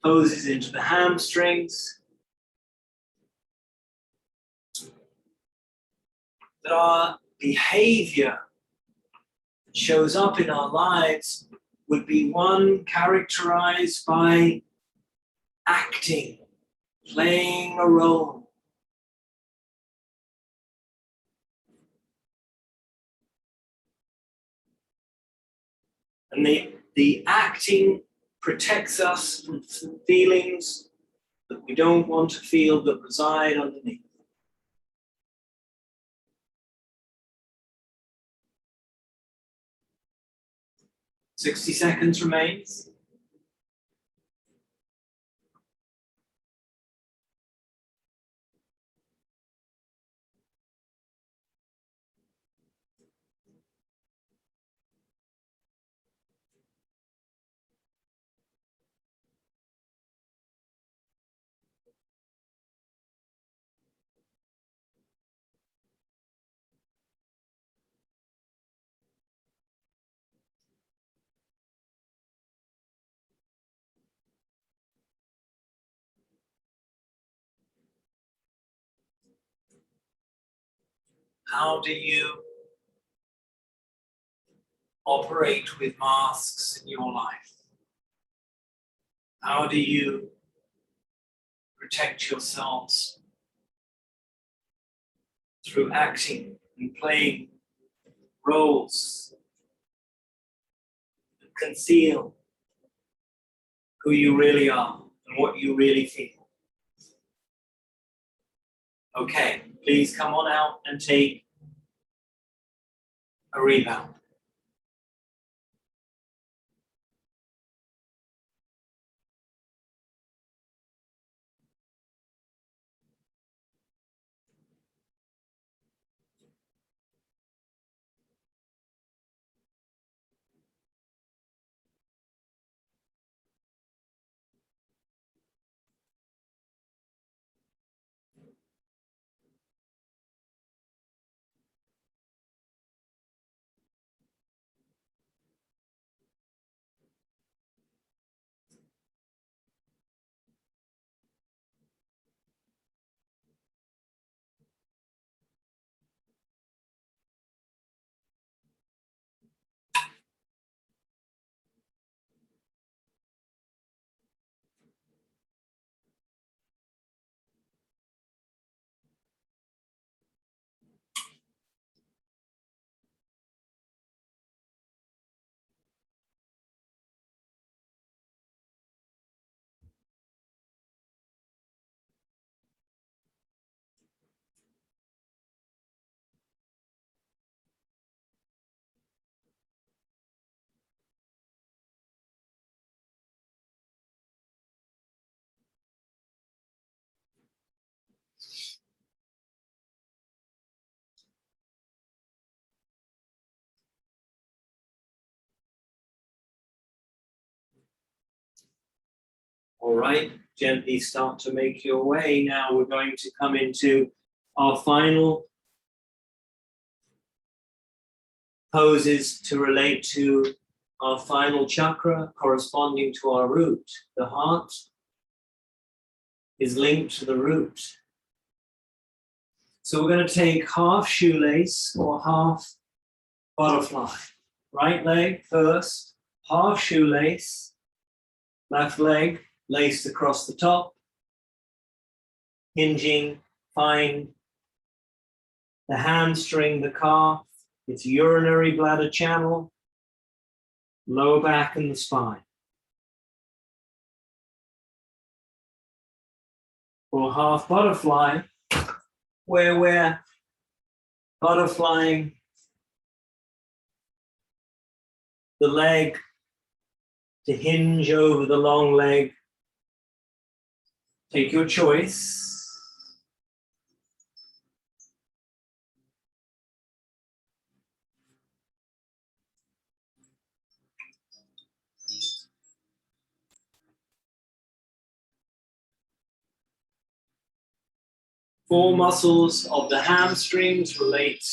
poses into the hamstrings. That our behavior that shows up in our lives would be one characterized by acting, playing a role. And the acting protects us from feelings that we don't want to feel that reside underneath. 60 seconds remains. How do you operate with masks in your life? How do you protect yourselves through acting and playing roles that conceal who you really are and what you really feel? Okay, please come on out and take a rebound. All right, gently start to make your way. Now we're going to come into our final poses to relate to our final chakra corresponding to our root. The heart is linked to the root. So we're going to take half shoelace or half butterfly. Right leg first, half shoelace, left leg laced across the top, hinging, find the hamstring, the calf, its urinary bladder channel, lower back and the spine. For half butterfly, where we're butterflying the leg to hinge over the long leg. Take your choice. Four muscles of the hamstrings relate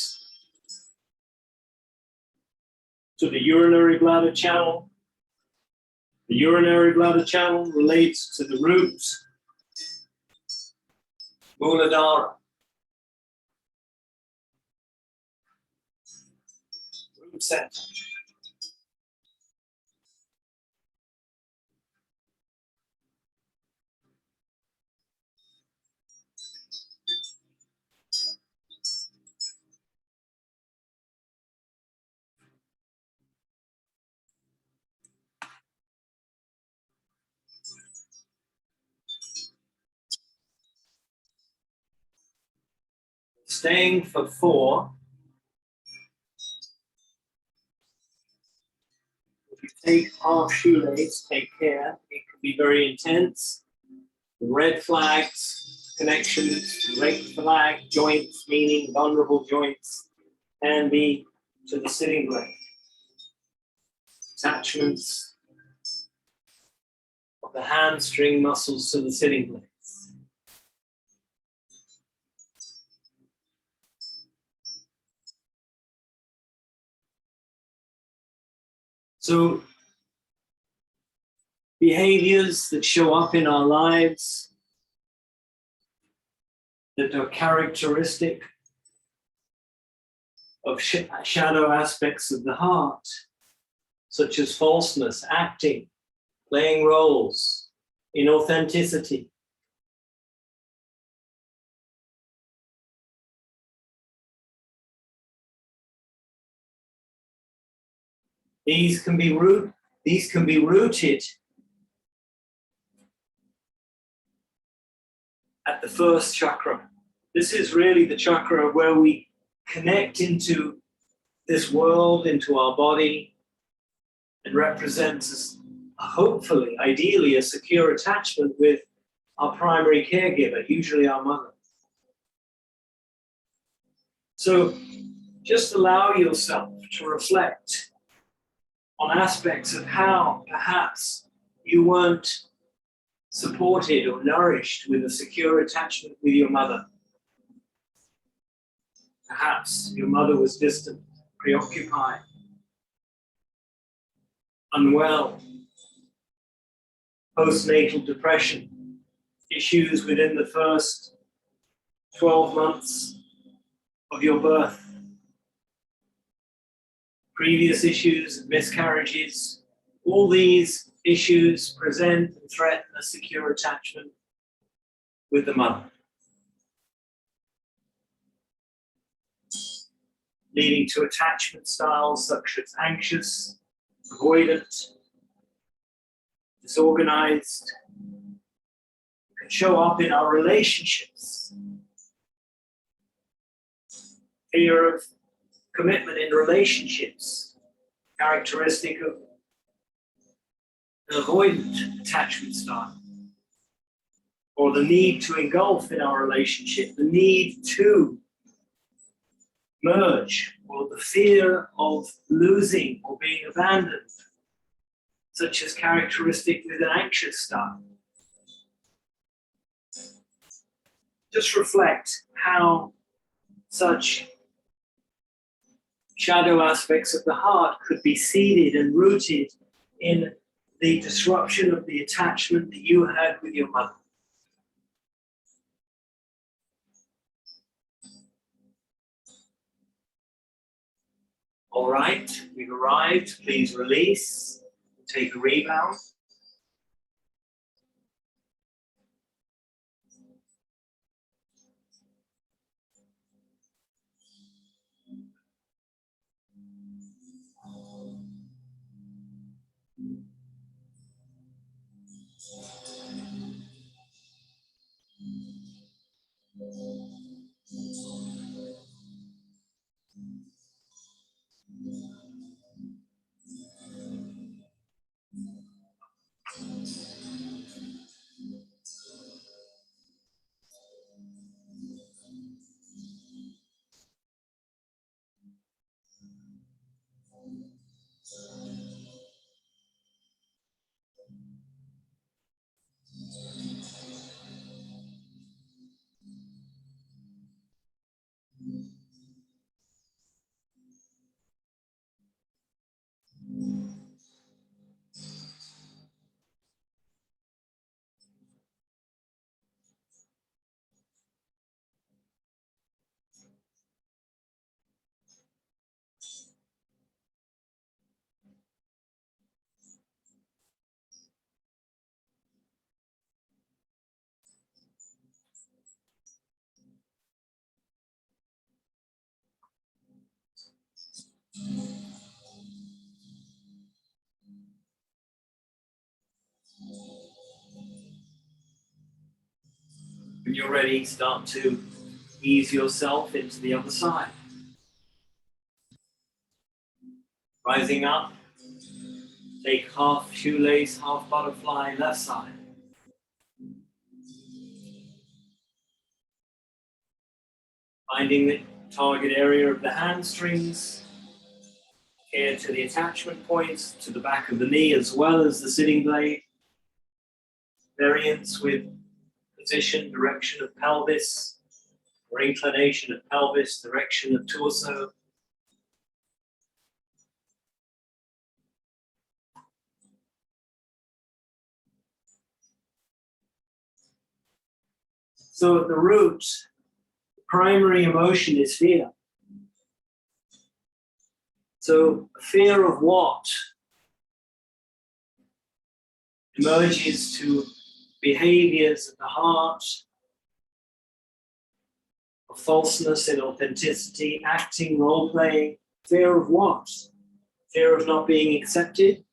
to the urinary bladder channel. The urinary bladder channel relates to the root, Muladhara. Root center. Staying for 4. If you take half shoelace, take care. It can be very intense. Red flags, connections, red flag joints, meaning vulnerable joints, can be to the sitting blade. Attachments of the hamstring muscles to the sitting blades. So, behaviors that show up in our lives that are characteristic of shadow aspects of the heart, such as falseness, acting, playing roles, inauthenticity. These can be rooted at the first chakra. This is really the chakra where we connect into this world, into our body, and represents, hopefully, ideally, a secure attachment with our primary caregiver, usually our mother. So just allow yourself to reflect on aspects of how perhaps you weren't supported or nourished with a secure attachment with your mother. Perhaps your mother was distant, preoccupied, unwell, postnatal depression, issues within the first 12 months of your birth, previous issues, miscarriages. All these issues present and threaten a secure attachment with the mother, leading to attachment styles such as anxious, avoidant, disorganized. It can show up in our relationships. Fear of commitment in relationships, characteristic of an avoidant attachment style, or the need to engulf in our relationship, the need to merge, or the fear of losing or being abandoned, such as characteristic with an anxious style. Just reflect how such shadow aspects of the heart could be seeded and rooted in the disruption of the attachment that you had with your mother. All right, we've arrived. Please release. Take a rebound. When you're ready, start to ease yourself into the other side. Rising up, take half shoelace, half butterfly, left side. Finding the target area of the hamstrings, here to the attachment points, to the back of the knee, as well as the sitting blade. Variance with position, direction of pelvis, or inclination of pelvis, direction of torso. So at the root, the primary emotion is fear. So fear of what emerges to behaviors at the heart of falseness, inauthenticity, acting, role-playing. Fear of what? Fear of not being accepted,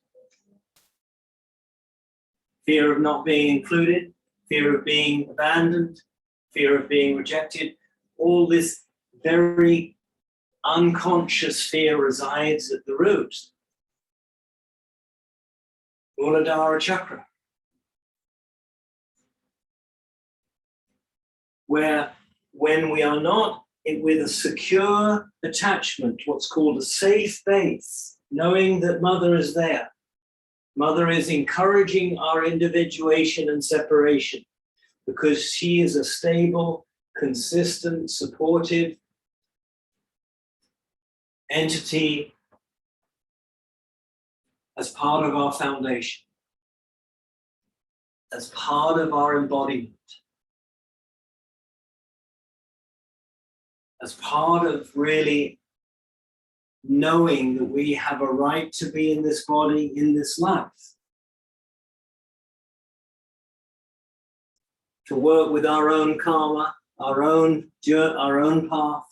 fear of not being included, fear of being abandoned, fear of being rejected. All this very unconscious fear resides at the root. Muladhara chakra, where when we are not with a secure attachment, what's called a safe base, knowing that mother is there, mother is encouraging our individuation and separation because she is a stable, consistent, supportive entity as part of our foundation, as part of our embodiment, as part of really knowing that we have a right to be in this body, in this life, to work with our own karma, our own path.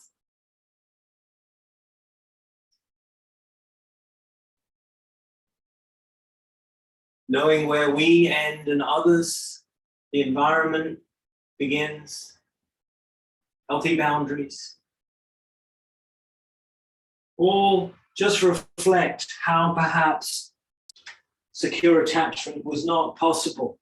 Knowing where we end and others, the environment begins, healthy boundaries. All just reflect how perhaps secure attachment was not possible.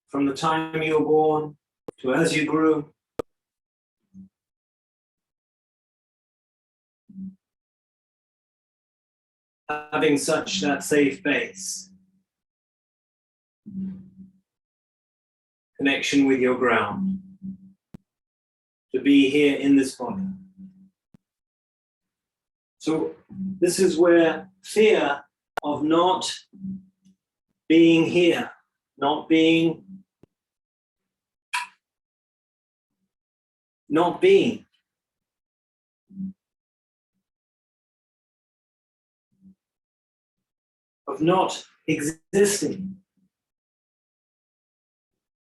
From the time you were born to as you grew. Having such that safe base. Connection with your ground. To be here in this body. So this is where fear of not being here, not being, of not existing,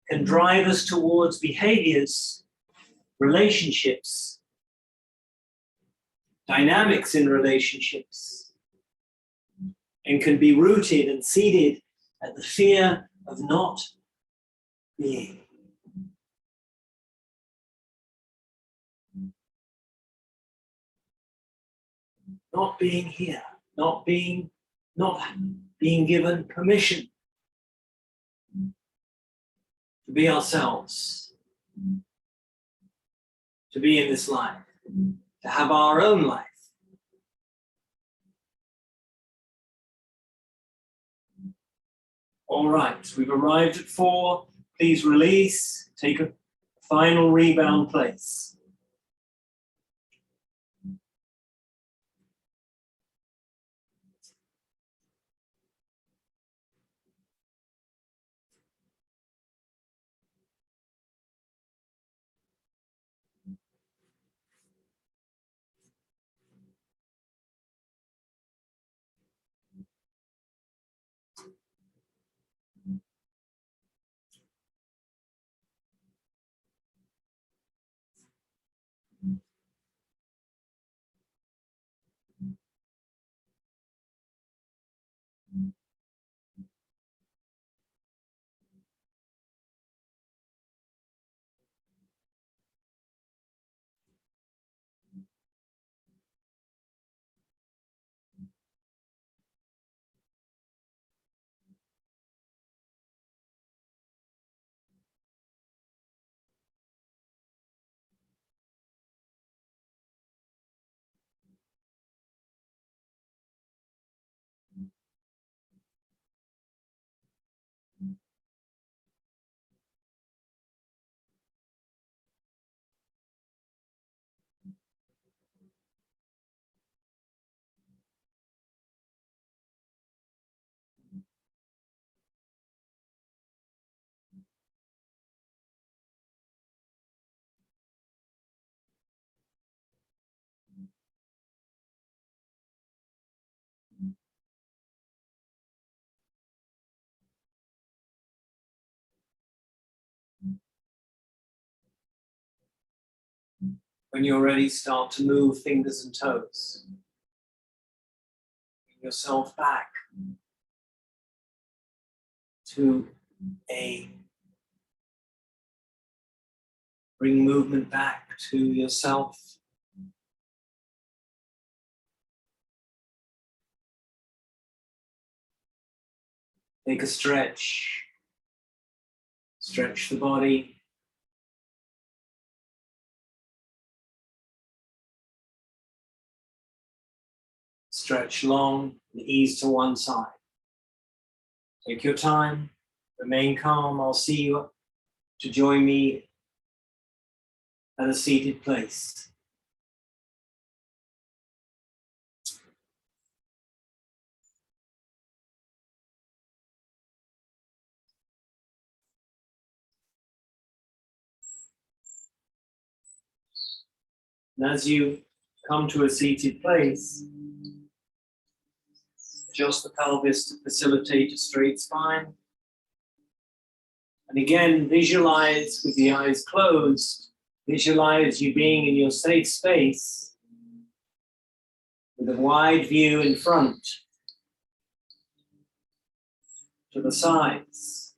can drive us towards behaviors, relationships, dynamics in relationships, and can be rooted and seated at the fear of not being. Not being here, not being given permission to be ourselves, to be in this life, to have our own life. All right, we've arrived at 4. Please release, take a final rebound place. When you're ready, start to move fingers and toes. Bring yourself back to A. Bring movement back to yourself. Take a stretch. Stretch the body. Stretch long and ease to one side. Take your time. Remain calm. I'll see you to join me at a seated place. And as you come to a seated place, adjust the pelvis to facilitate a straight spine. And again, visualize with the eyes closed, visualize you being in your safe space with a wide view in front, to the sides,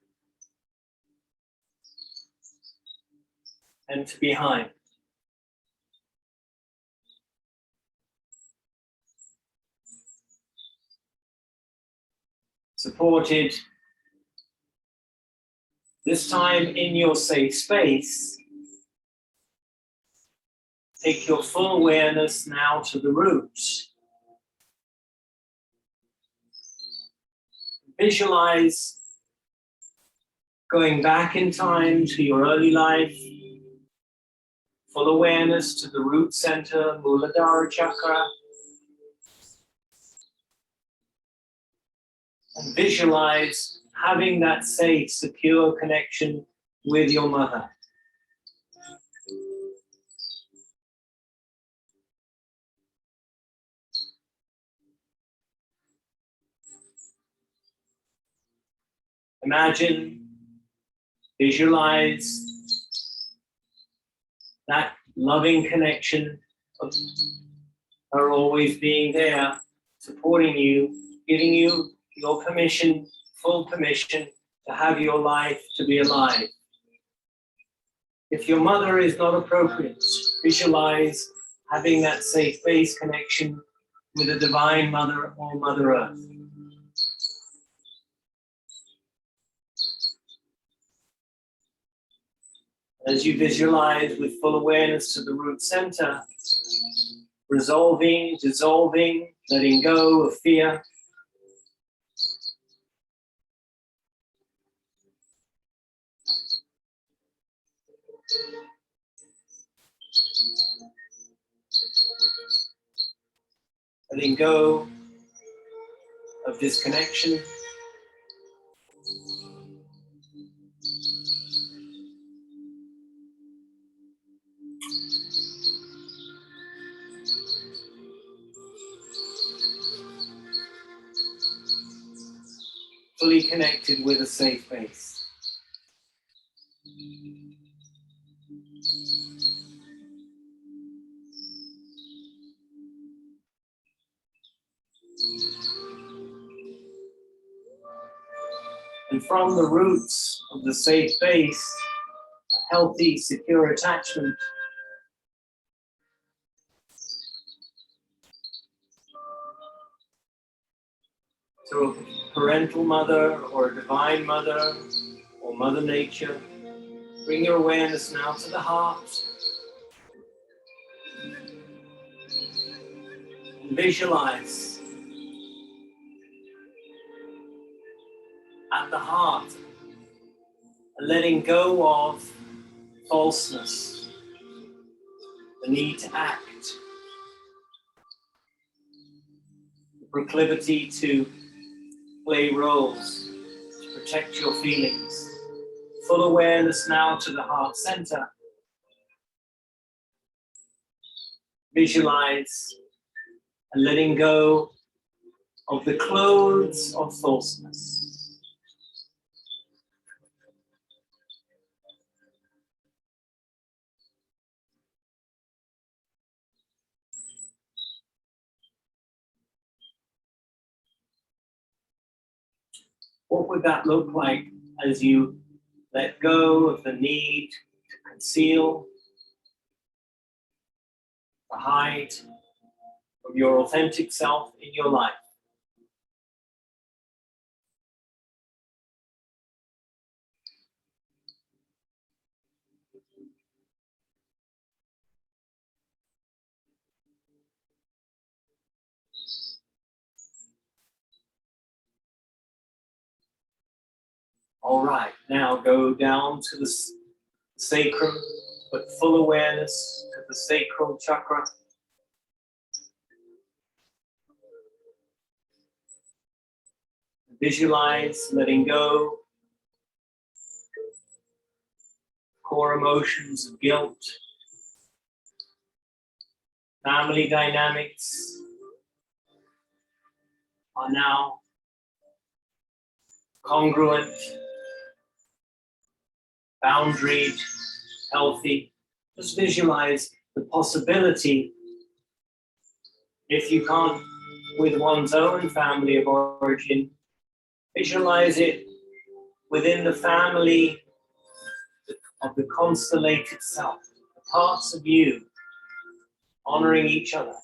and to behind. Supported, this time in your safe space. Take your full awareness now to the roots. Visualize going back in time to your early life. Full awareness to the root center, Muladhara chakra. And visualize having that safe, secure connection with your mother. Imagine, visualize that loving connection of her always being there, supporting you, giving you your permission, full permission to have your life, to be alive. If your mother is not appropriate, visualize having that safe base connection with a divine mother or Mother Earth. As you visualize with full awareness to the root center, resolving, dissolving, letting go of fear. Letting go of disconnection. Fully connected with a safe base. And from the roots of the safe base, a healthy, secure attachment, to a parental mother or a divine mother or Mother Nature, bring your awareness now to the heart. And visualize at the heart, letting go of falseness, the need to act, the proclivity to play roles, to protect your feelings. Full awareness now to the heart center. Visualize and letting go of the clothes of falseness. What would that look like as you let go of the need to conceal, to hide from your authentic self in your life? All right, now go down to the sacrum, put full awareness to the sacral chakra. Visualize letting go core emotions of guilt, family dynamics are now congruent, boundaried, healthy. Just visualize the possibility, if you can't with one's own family of origin, visualize it within the family of the constellated self, the parts of you honoring each other,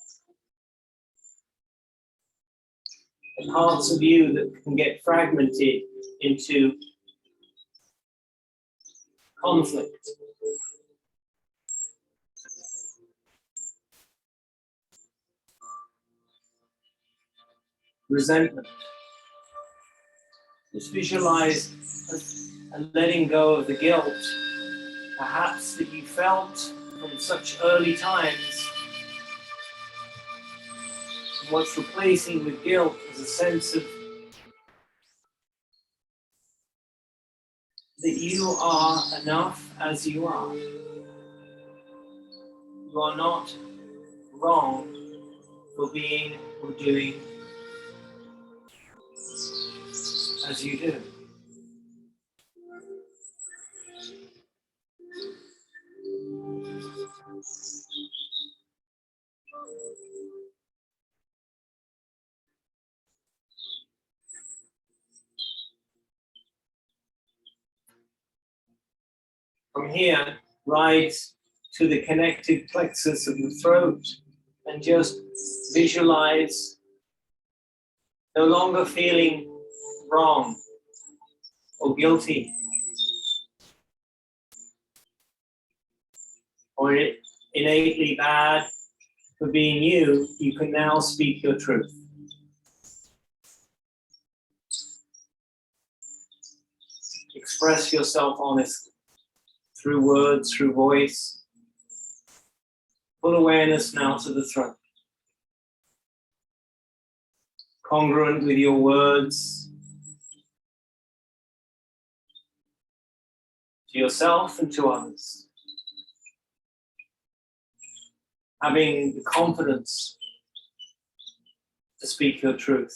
the parts of you that can get fragmented into conflict, resentment. Just visualize and letting go of the guilt, perhaps that you felt from such early times. And what's replacing with guilt is a sense of that you are enough as you are. You are not wrong for being or doing as you do. From here, rise to the connective plexus of the throat and just visualize no longer feeling wrong or guilty or innately bad for being you. You can now speak your truth. Express yourself honestly through words, through voice. Full awareness now to the throat. Congruent with your words to yourself and to others. Having the confidence to speak your truth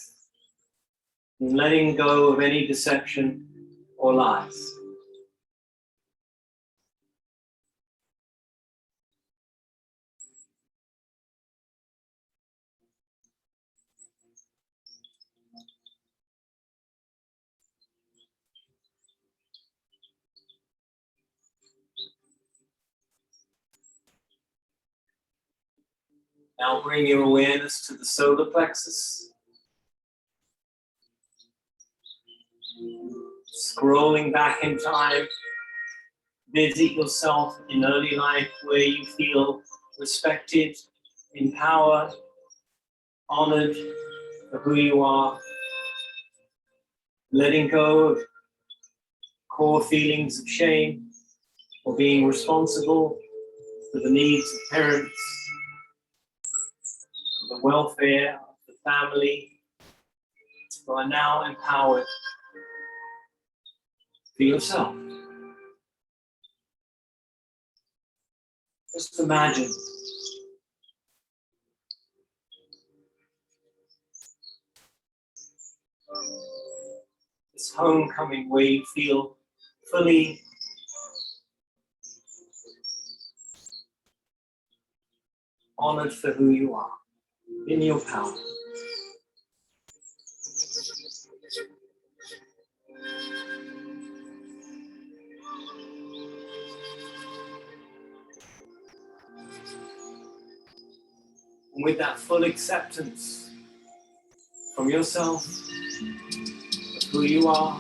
and letting go of any deception or lies. Now bring your awareness to the solar plexus. Scrolling back in time, visit yourself in early life where you feel respected, empowered, honored for who you are, letting go of core feelings of shame or being responsible for the needs of parents, for the welfare of the family, who are now empowered for yourself. Just imagine this homecoming where you feel fully honored for who you are, in your power. And with that full acceptance from yourself, of who you are,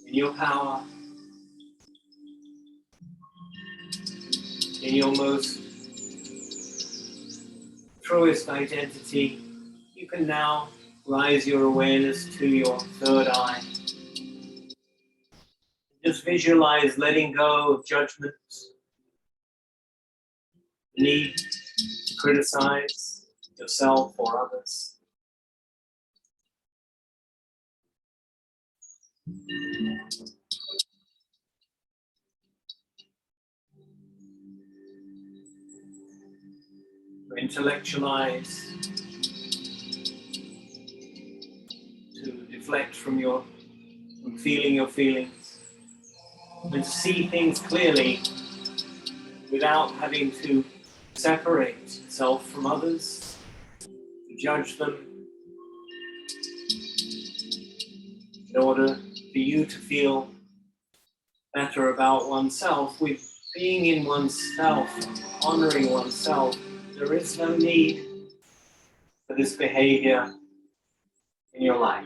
in your power, in your most truest identity, you can now rise your awareness to your third eye. Just visualize letting go of judgments, the need to criticize yourself or others. To intellectualize, to deflect from feeling your feelings, and to see things clearly without having to separate self from others, to judge them, in order for you to feel better about oneself. With being in oneself, honoring oneself, there is no need for this behavior in your life.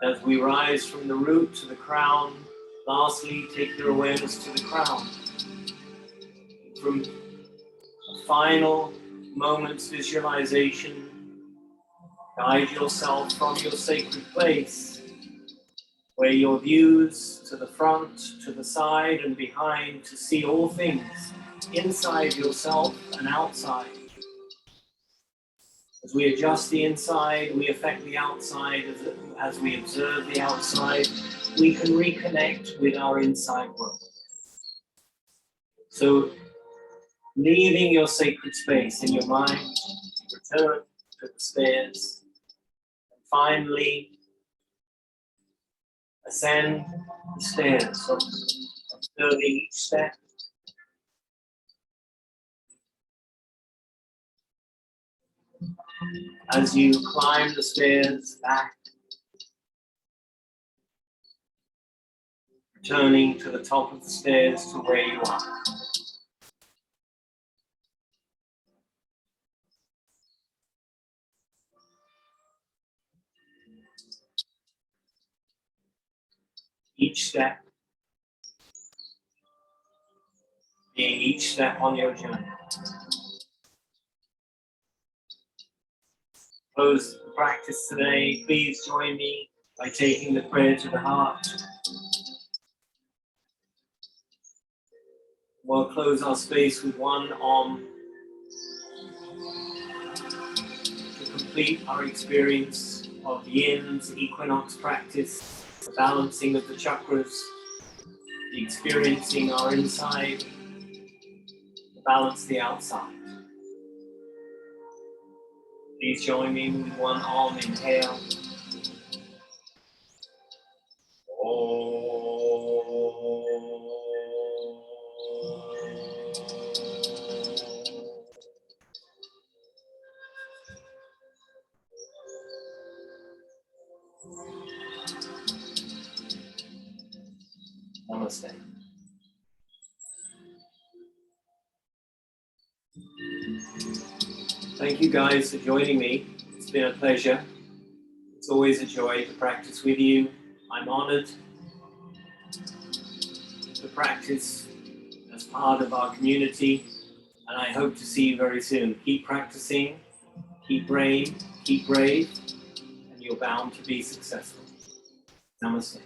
As we rise from the root to the crown, lastly, take your awareness to the crown. From a final moment's visualization, guide yourself from your sacred place, where your views to the front, to the side, and behind, to see all things inside yourself and outside. As we adjust the inside, we affect the outside. As we observe the outside, we can reconnect with our inside world. So, leaving your sacred space in your mind, return to the stairs, and finally ascend the stairs, so observing each step. As you climb the stairs back, returning to the top of the stairs to where you are. Each step being each step on your journey. Close the practice today. Please join me by taking the prayer to the heart. We'll close our space with one Om to complete our experience of Yin's equinox practice, the balancing of the chakras, the experiencing our inside, to balance the outside. Please join me with one Om. Inhale. Namaste. Thank you guys for joining me. It's been a pleasure. It's always a joy to practice with you. I'm honored to practice as part of our community, and I hope to see you very soon. Keep practicing, keep brave, and you're bound to be successful. Namaste.